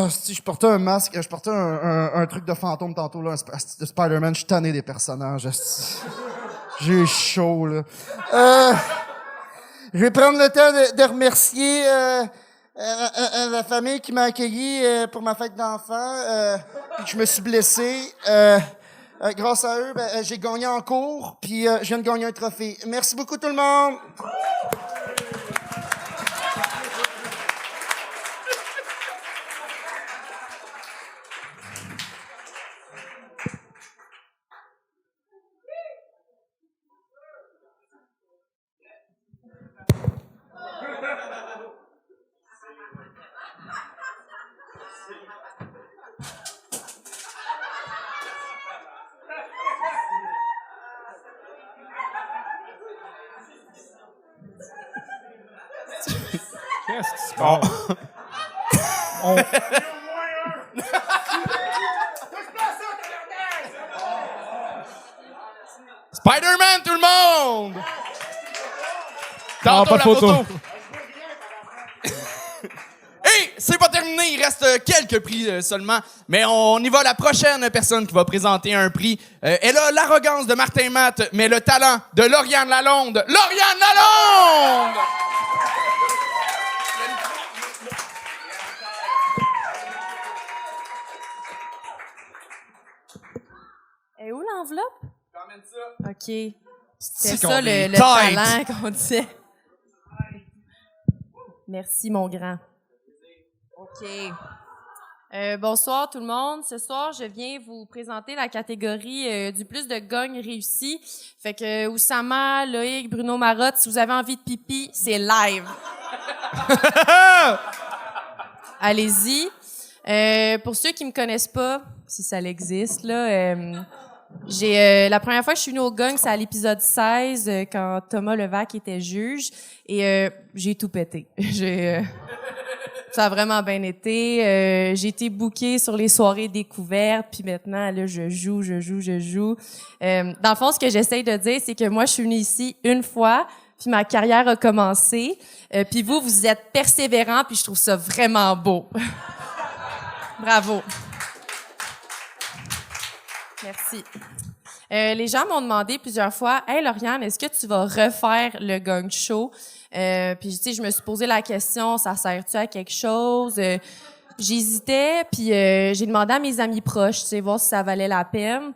Speaker 19: si je portais un masque, je portais un truc de fantôme tantôt, là, de Spider-Man, je suis tanné des personnages. J'ai chaud, là. Je vais prendre le temps de remercier la famille qui m'a accueilli pour ma fête d'enfant, puis que je me suis blessé. Grâce à eux, j'ai gagné en cours, puis je viens de gagner un trophée. Merci beaucoup tout le monde!
Speaker 2: Qu'est-ce qui se passe?
Speaker 1: Spider-Man, tout le monde!
Speaker 2: Non, pas de photo.
Speaker 1: Hey, c'est pas terminé, il reste quelques prix seulement, mais on y va. La prochaine personne qui va présenter un prix, elle a l'arrogance de Martin Matt, mais le talent de Lauriane Lalonde. Lauriane Lalonde!
Speaker 20: Et où l'enveloppe?
Speaker 1: J'emmène ça.
Speaker 20: OK. C'est
Speaker 1: C'est
Speaker 20: ça
Speaker 1: qu'on
Speaker 20: le
Speaker 1: est
Speaker 20: talent qu'on disait. Merci, mon grand. OK. Bonsoir tout le monde. Ce soir, je viens vous présenter la catégorie du plus de gognes réussis. Fait que Oussama, Loïc, Bruno Marotte, si vous avez envie de pipi, c'est live. Allez-y. Pour ceux qui me connaissent pas, si ça existe, là, la première fois que je suis venue au Gong, c'est à l'épisode 16, quand Thomas Levac était juge, et j'ai tout pété. Ça a vraiment bien été. J'ai été bookée sur les soirées découvertes, puis maintenant, là, je joue. Dans le fond, ce que j'essaye de dire, c'est que moi, je suis venue ici une fois, puis ma carrière a commencé, puis vous êtes persévérants, puis je trouve ça vraiment beau. Bravo. Merci. Les gens m'ont demandé plusieurs fois, « Hey, Lauriane, est-ce que tu vas refaire le Gong Show? » Puis, tu sais, je me suis posé la question, ça sert-tu à quelque chose? J'hésitais, puis j'ai demandé à mes amis proches, tu sais, voir si ça valait la peine.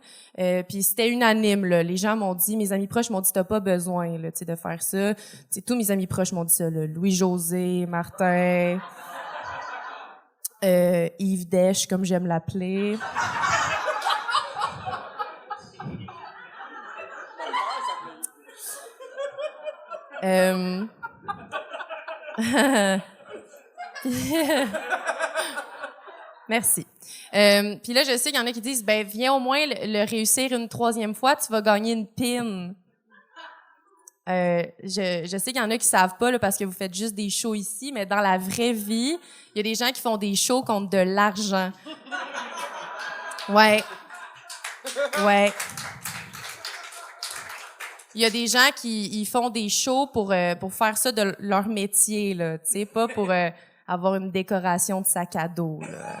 Speaker 20: Puis c'était unanime, là. Les gens m'ont dit, mes amis proches m'ont dit, t'as pas besoin, là, tu sais, de faire ça. Tu sais, tous mes amis proches m'ont dit ça, là. Louis-José, Martin, Yves Dèche, comme j'aime l'appeler. Merci. Puis là, je sais qu'il y en a qui disent, ben viens au moins le réussir une 3e fois, tu vas gagner une pin. Je sais qu'il y en a qui savent pas là, parce que vous faites juste des shows ici, mais dans la vraie vie, il y a des gens qui font des shows contre de l'argent. Ouais. Ouais. Il y a des gens qui font des shows pour faire ça de leur métier, là, tu sais, pas pour avoir une décoration de sac à dos, là.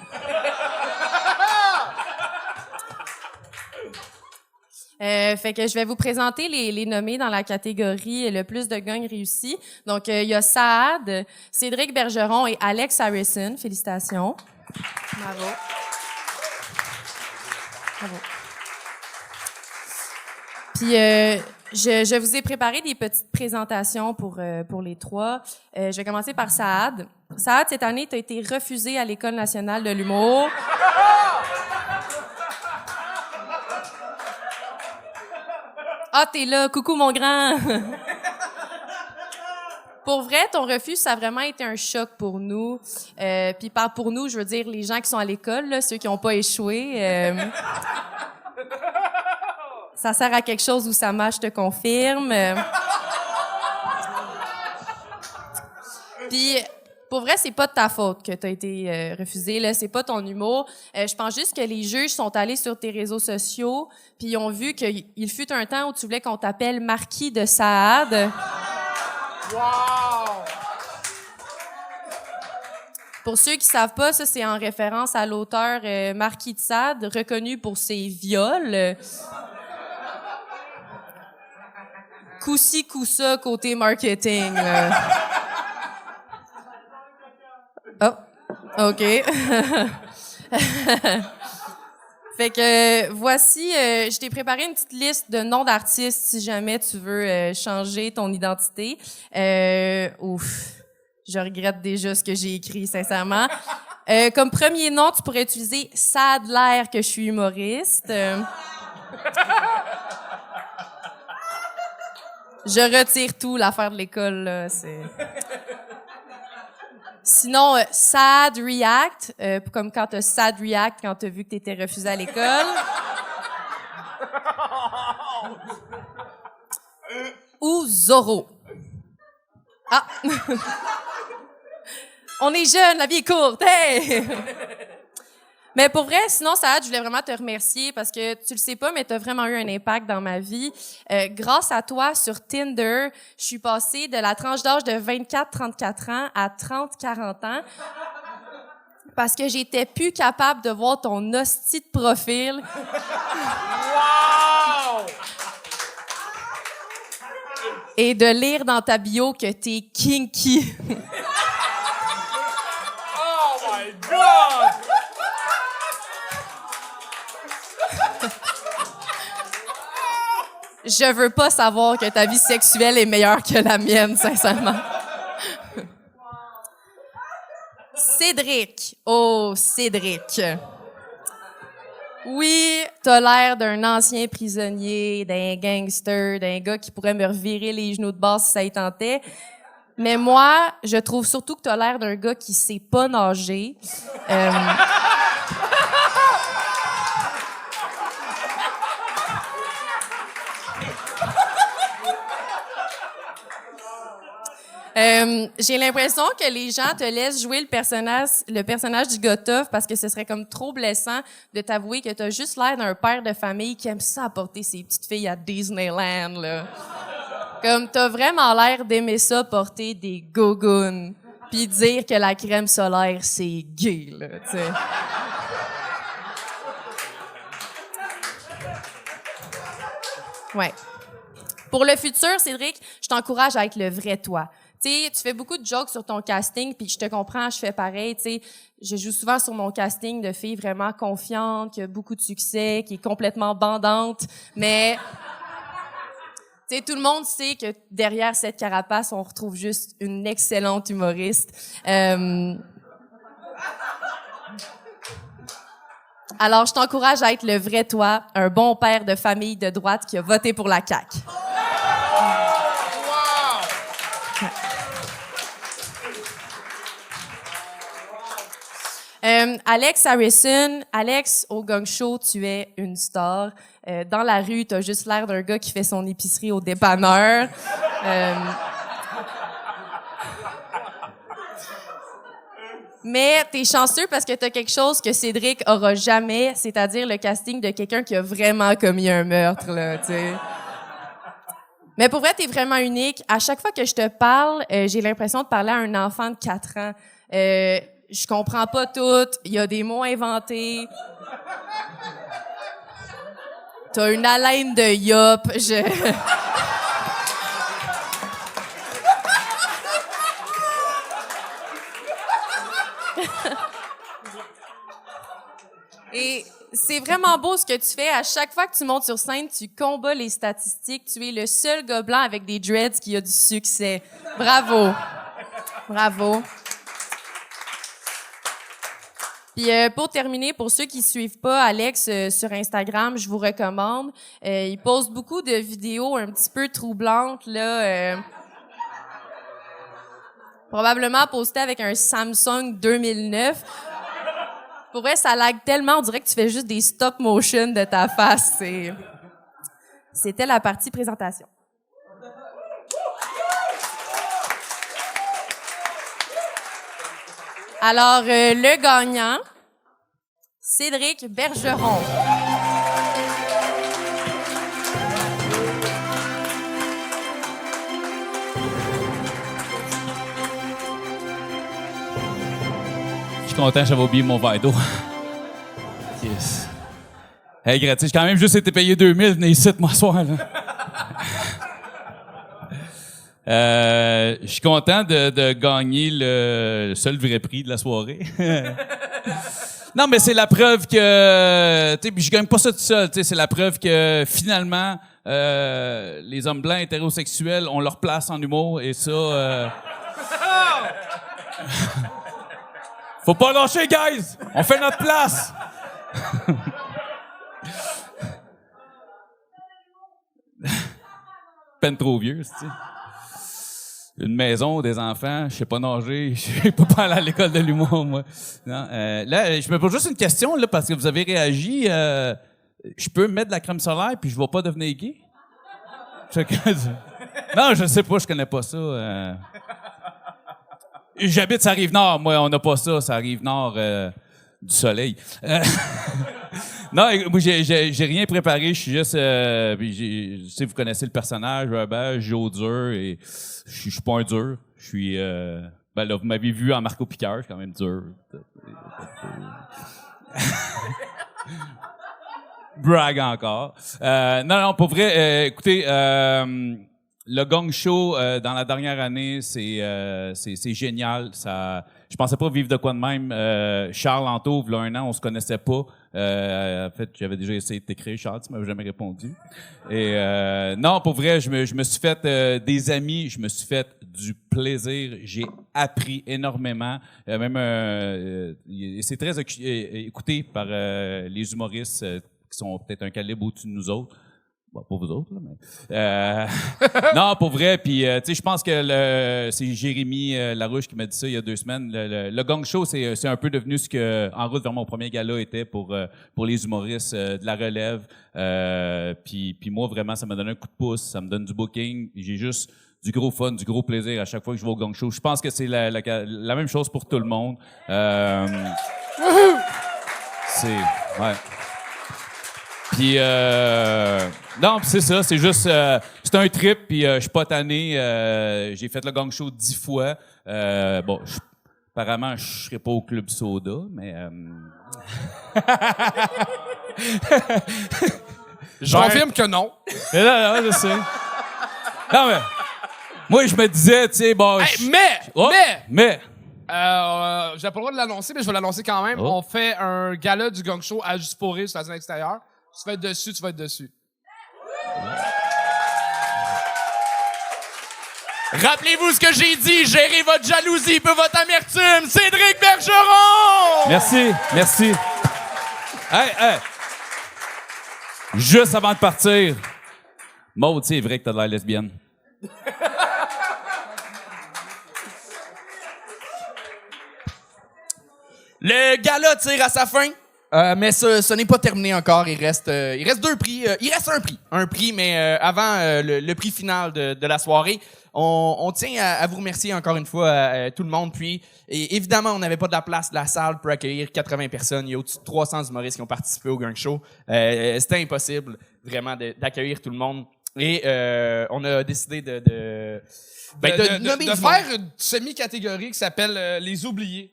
Speaker 20: Fait que je vais vous présenter les nommés dans la catégorie le plus de gangs réussis. Donc, il y a Saad, Cédric Bergeron et Alex Harrison. Félicitations. Bravo. Bravo. Puis, je vous ai préparé des petites présentations pour les 3. Je vais commencer par Saad. Saad, cette année, tu as été refusé à l'École nationale de l'humour. Ah, t'es là. Coucou, mon grand. Pour vrai, ton refus, ça a vraiment été un choc pour nous. Puis par pour nous, je veux dire les gens qui sont à l'école, là, ceux qui n'ont pas échoué. Ça sert à quelque chose où ça marche, je te confirme. Puis, pour vrai, c'est pas de ta faute que t'as été refusé, là. C'est pas ton humour. Je pense juste que les juges sont allés sur tes réseaux sociaux puis ils ont vu qu'il fut un temps où tu voulais qu'on t'appelle Marquis de Saad.
Speaker 14: Wow!
Speaker 20: Pour ceux qui savent pas, ça, c'est en référence à l'auteur Marquis de Sade, reconnu pour ses viols. Coup-ci, coup-ça, côté marketing. Là. Oh, OK. Fait que voici, je t'ai préparé une petite liste de noms d'artistes si jamais tu veux changer ton identité. Ouf, je regrette déjà ce que j'ai écrit, sincèrement. Comme premier nom, tu pourrais utiliser ça a de l'air que je suis humoriste. Je retire tout, l'affaire de l'école, là, c'est... Sinon, Sad React, comme quand t'as Sad React quand t'as vu que t'étais refusé à l'école. Ou Zorro. Ah! On est jeunes, la vie est courte, hey! Mais pour vrai, sinon, Saad, je voulais vraiment te remercier parce que tu le sais pas, mais tu as vraiment eu un impact dans ma vie. Grâce à toi, sur Tinder, je suis passée de la tranche d'âge de 24-34 ans à 30-40 ans parce que j'étais plus capable de voir ton hostie de profil.
Speaker 14: Wow!
Speaker 20: Et de lire dans ta bio que t'es kinky.
Speaker 14: Oh my God!
Speaker 20: Je veux pas savoir que ta vie sexuelle est meilleure que la mienne, sincèrement. Cédric. Oh, Cédric. Oui, t'as l'air d'un ancien prisonnier, d'un gangster, d'un gars qui pourrait me revirer les genoux de base si ça y tentait. Mais moi, je trouve surtout que t'as l'air d'un gars qui sait pas nager. J'ai l'impression que les gens te laissent jouer le personnage du gars tough parce que ce serait comme trop blessant de t'avouer que t'as juste l'air d'un père de famille qui aime ça apporter ses petites filles à Disneyland, là. Comme t'as vraiment l'air d'aimer ça porter des gogoons puis dire que la crème solaire c'est gay, là, tu sais. Ouais. Pour le futur, Cédric, je t'encourage à être le vrai toi. Tu sais, tu fais beaucoup de jokes sur ton casting, puis je te comprends, je fais pareil, tu sais. Je joue souvent sur mon casting de filles vraiment confiantes, qui a beaucoup de succès, qui est complètement bandante, mais... Tu sais, tout le monde sait que derrière cette carapace, on retrouve juste une excellente humoriste. Alors, je t'encourage à être le vrai toi, un bon père de famille de droite qui a voté pour la CAQ. Alex Harrison, Alex, au Gang Show, tu es une star. Dans la rue, t'as juste l'air d'un gars qui fait son épicerie au dépanneur. Mais t'es chanceux parce que t'as quelque chose que Cédric aura jamais, c'est-à-dire le casting de quelqu'un qui a vraiment commis un meurtre, là, tu sais. Mais pour vrai, t'es vraiment unique. À chaque fois que je te parle, j'ai l'impression de parler à un enfant de 4 ans. Je comprends pas tout. Il y a des mots inventés. T'as une haleine de yop. Et c'est vraiment beau ce que tu fais. À chaque fois que tu montes sur scène, tu combats les statistiques. Tu es le seul gars blanc avec des dreads qui a du succès. Bravo. Bravo. Puis pour terminer, pour ceux qui suivent pas Alex sur Instagram, je vous recommande. Il poste beaucoup de vidéos un petit peu troublantes là. Probablement postées avec un Samsung 2009. Pour vrai, ça lag tellement, on dirait que tu fais juste des stop motion de ta face. C'était la partie présentation. Alors, le gagnant, Cédric Bergeron.
Speaker 18: Je suis content, j'avais oublié mon verre d'eau. Yes. Hey, gratis, j'ai quand même juste été payé 2000, venez ici, moi, ce soir, là. Je suis content de gagner le seul vrai prix de la soirée. Non, mais c'est la preuve que, tu sais, je gagne pas ça tout seul, tu sais, c'est la preuve que finalement, les hommes blancs hétérosexuels ont leur place en humour et ça, faut pas lâcher, guys! On fait notre place! Peine trop vieux, tu sais. Une maison, des enfants, je sais pas nager, je peux pas aller à l'école de l'humour, moi. Non, là, je me pose juste une question, là, parce que vous avez réagi. Je peux mettre de la crème solaire puis je vais pas devenir gay? Non, je sais pas, je connais pas ça. J'habite à Rive-Nord, moi, on n'a pas ça, c'est à Rive-Nord du soleil. Non, moi, j'ai rien préparé, je suis juste... je sais, vous connaissez le personnage, je joue au dur, et je suis pas un dur. Je suis... ben là, vous m'avez vu en Marco Piqueur, je suis quand même dur. Brag encore. Non, pour vrai, écoutez... le Gang Show, dans la dernière année, c'est génial. Ça, je pensais pas vivre de quoi de même. Charles Anto, il y a 1 an, on se connaissait pas. En fait, j'avais déjà essayé de t'écrire, Charles, tu m'avais jamais répondu. Et non, pour vrai, je me suis fait des amis, je me suis fait du plaisir. J'ai appris énormément. C'est très écouté par les humoristes qui sont peut-être un calibre au-dessus de nous autres. Bon, pas vous autres, là, mais... non, pour vrai, puis, tu sais, je pense que c'est Jérémy Larouche qui m'a dit ça il y a 2 semaines. Le Gang Show, c'est un peu devenu ce que En route vers mon premier gala était pour les humoristes de la relève. Puis moi, vraiment, ça m'a donné un coup de pouce, ça me donne du booking. J'ai juste du gros fun, du gros plaisir à chaque fois que je vais au Gang Show. Je pense que c'est la même chose pour tout le monde. Ouais. Puis non, c'est ça, c'est juste c'est un trip, puis je suis pas tanné. J'ai fait le Gang Show 10 fois. Bon, apparemment, je serai pas au Club Soda, mais
Speaker 14: je confirme que non.
Speaker 18: Mais non, je sais. Non, mais Moi, je me disais, tu sais, bon...
Speaker 2: Hey, mais... j'ai pas le droit de l'annoncer, mais je vais l'annoncer quand même.
Speaker 18: Oh.
Speaker 2: On fait un gala du Gang Show à Juste pour rire sur la scène extérieure. Tu vas être dessus, tu vas être dessus.
Speaker 8: Rappelez-vous ce que j'ai dit, gérez votre jalousie peu votre amertume. Cédric Bergeron!
Speaker 18: Merci. Hey. Juste avant de partir, Maud, c'est vrai que t'as de l'air lesbienne.
Speaker 8: Le gala tire à sa fin, mais ce n'est pas terminé encore. Il reste 2 prix. Il reste un prix, mais avant le prix final de la soirée, on tient à vous remercier encore une fois tout le monde. Puis, évidemment, on n'avait pas de la place de la salle pour accueillir 80 personnes. Il y a au-dessus de 300 humoristes qui ont participé au Gang Show. C'était impossible, vraiment, d'accueillir tout le monde. Et on a décidé de
Speaker 2: faire une semi-catégorie qui s'appelle les oubliés.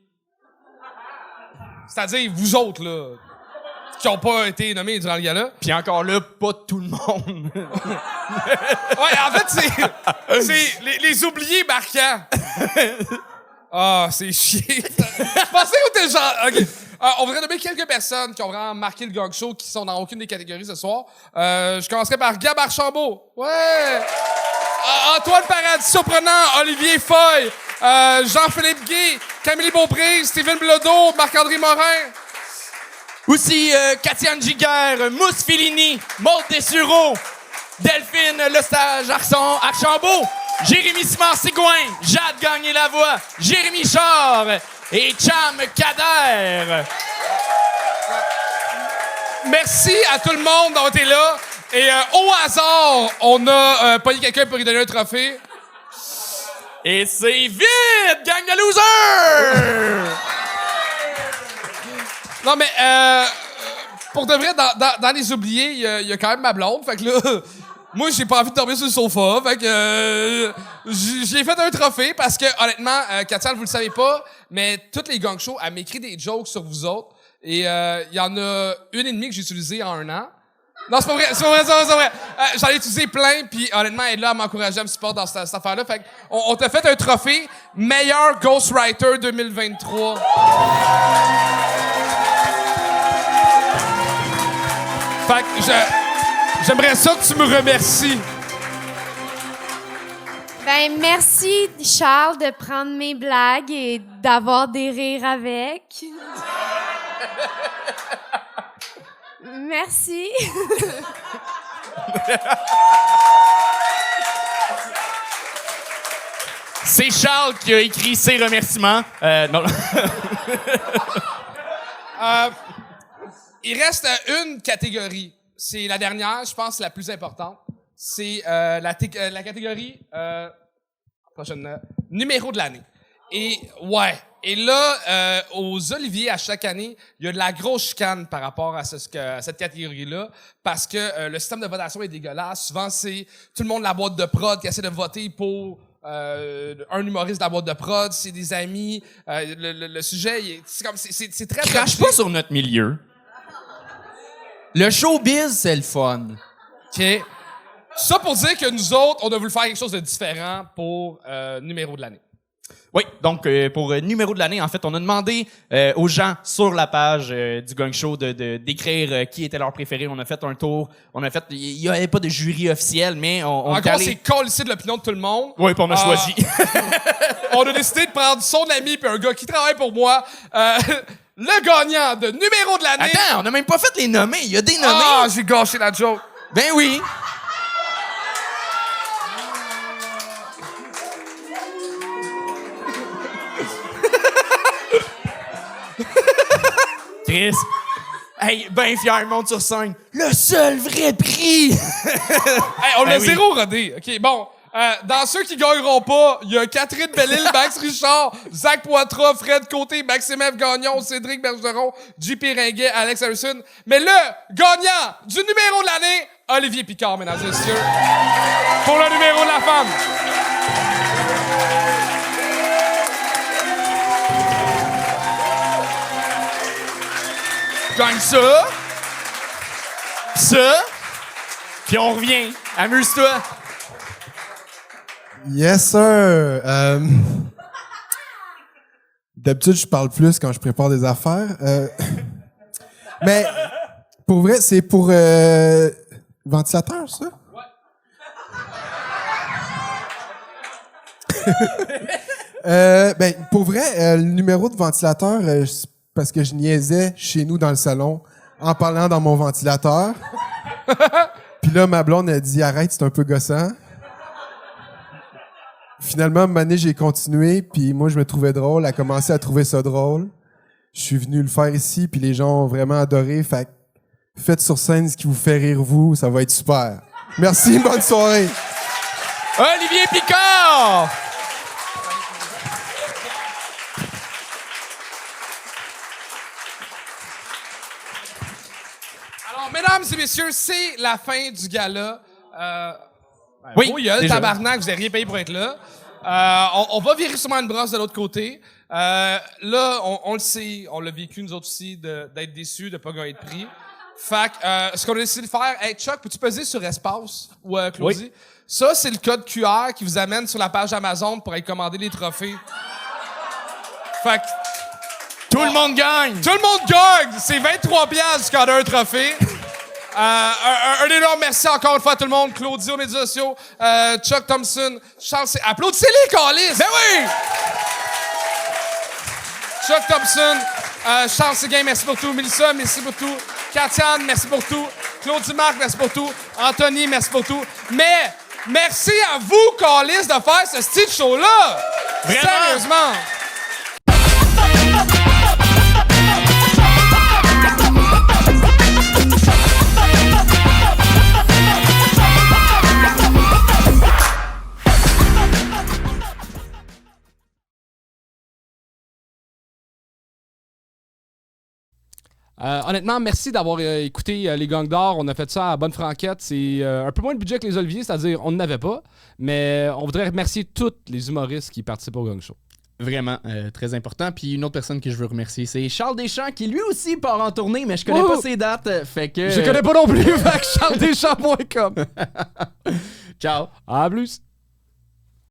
Speaker 2: C'est-à-dire, vous autres, là, qui n'ont pas été nommés durant le gala.
Speaker 8: Puis encore là, pas tout le monde.
Speaker 2: Ouais, en fait, c'est les oubliés marquants. Ah, c'est chier. Je pensais que t'es genre... OK. On voudrait nommer quelques personnes qui ont vraiment marqué le Gang Show, qui sont dans aucune des catégories ce soir. Je commencerai par Gab Archambault. Ouais! Antoine Paradis, surprenant. Olivier Foy. Jean-Philippe Guy. Camille Beaupré. Steven Blodeau. Marc-André Morin.
Speaker 8: Aussi, Katiane Giguère, Mousse Fellini, Maude Dessureau, Delphine Lestage Archambault, Jérémy Simard-Sigouin, Jade Gagné-Lavoie, Jérémy Char et Cham Kader.
Speaker 2: Merci à tout le monde d'avoir été là. Et au hasard, on a pogné quelqu'un pour lui donner un trophée.
Speaker 8: Et c'est vite, gang de losers!
Speaker 2: Non, mais pour de vrai, dans les oubliés, il y a quand même ma blonde. Fait que là, moi, j'ai pas envie de dormir sur le sofa. Fait que j'ai fait un trophée parce que, honnêtement, Katiane, vous le savez pas, mais toutes les gang shows, elle m'écrit des jokes sur vous autres. Et il y en a une et demie que j'ai utilisée en 1 an. Non, c'est pas vrai. J'en ai utilisé plein, puis honnêtement, elle est là à m'encourager, à me supporter dans cette affaire-là. Fait on t'a fait un trophée meilleur Ghostwriter 2023. Fait que j'aimerais ça que tu me remercies.
Speaker 12: Ben, merci, Charles, de prendre mes blagues et d'avoir des rires avec. Merci.
Speaker 8: C'est Charles qui a écrit ses remerciements. Non.
Speaker 2: Il reste une catégorie. C'est la dernière, je pense, la plus importante. C'est la catégorie prochaine numéro de l'année. Et ouais. Et là, aux Oliviers, à chaque année, il y a de la grosse chicane par rapport à cette catégorie-là, parce que le système de votation est dégueulasse. Souvent, c'est tout le monde de la boîte de prod qui essaie de voter pour un humoriste de la boîte de prod, c'est des amis. Le sujet, c'est très...
Speaker 8: Crache pas sur notre milieu. Le showbiz, c'est le fun.
Speaker 2: OK. Ça pour dire que nous autres, on a voulu faire quelque chose de différent pour numéro de l'année.
Speaker 8: Oui, donc pour numéro de l'année, en fait, on a demandé aux gens sur la page du Gang Show d'écrire qui était leur préféré. On a fait un tour. Il n'y avait pas de jury officiel, mais on
Speaker 2: encore, c'est calissé de l'opinion de tout le monde.
Speaker 8: Oui, puis on a choisi.
Speaker 2: On a décidé de prendre son ami puis un gars qui travaille pour moi. Le gagnant de numéro de l'année.
Speaker 8: Attends, on n'a même pas fait les nommés. Il y a des nommés.
Speaker 2: Ah, j'ai gâché la joke.
Speaker 8: Ben oui. Chris. Hey, ben fier, monte sur scène. Le seul vrai prix!
Speaker 2: Hey, on l'a zéro rodé. OK, bon. Dans ceux qui gagneront pas, il y a Catherine Bellil, Max Richard, Zach Poitras, Fred Côté, Maxime F. Gagnon, Cédric Bergeron, JP Ringuet, Alex Harrison. Mais le gagnant du numéro de l'année, Olivier Picard, mesdames et messieurs, pour le numéro de la femme.
Speaker 8: Gagne ça, puis on revient. Amuse-toi.
Speaker 21: Yes, sir. D'habitude, je parle plus quand je prépare des affaires. Mais, pour vrai, c'est pour ventilateur, ça? Ben, pour vrai, le numéro de ventilateur, c'est parce que je niaisais chez nous dans le salon en parlant dans mon ventilateur. Puis là, ma blonde a dit « Arrête, c'est un peu gossant. » Finalement, à un moment donné, j'ai continué, puis moi, je me trouvais drôle. Elle a commencé à trouver ça drôle. Je suis venu le faire ici, puis les gens ont vraiment adoré. Fait que faites sur scène ce qui vous fait rire, vous. Ça va être super. Merci, bonne soirée.
Speaker 2: Olivier Picard! Alors, mesdames et messieurs, c'est la fin du gala. Oui, il y a le tabarnak, vous n'avez rien payé pour être là. On va virer sûrement une brosse de l'autre côté. Là, on le sait, on l'a vécu nous autres aussi, d'être déçus, de ne pas gagner de prix. Fait que, ce qu'on a décidé de faire, hey Chuck, peux-tu peser sur espace ou Claudie? Oui. Ça, c'est le code QR qui vous amène sur la page Amazon pour aller commander les trophées. Fait que, tout le monde gagne! Tout le monde gagne! C'est 23$ jusqu'à un trophée. Un énorme merci encore une fois à tout le monde. Claudie aux médias sociaux, Chuck Thompson, Charles... Applaudissez-les, câlisse! Ben oui! Chuck Thompson, Charles Séguin, merci pour tout. Mélissa, merci pour tout. Katiane, merci pour tout. Claudie Marc, merci pour tout. Anthony, merci pour tout. Mais merci à vous, câlisse, de faire ce style show-là! Vraiment? Sérieusement!
Speaker 17: Honnêtement, merci d'avoir écouté les Gangs d'or. On a fait ça à bonne franquette. C'est un peu moins de budget que les Oliviers, c'est-à-dire on n'en avait pas. Mais on voudrait remercier tous les humoristes qui participent au Gang Show.
Speaker 1: Vraiment, très important. Puis une autre personne que je veux remercier, c'est Charles Deschamps, qui lui aussi part en tournée, mais je connais pas ses dates. Fait que...
Speaker 17: Je connais pas non plus, fait que charlesdeschamps.com.
Speaker 1: Ciao.
Speaker 17: À plus.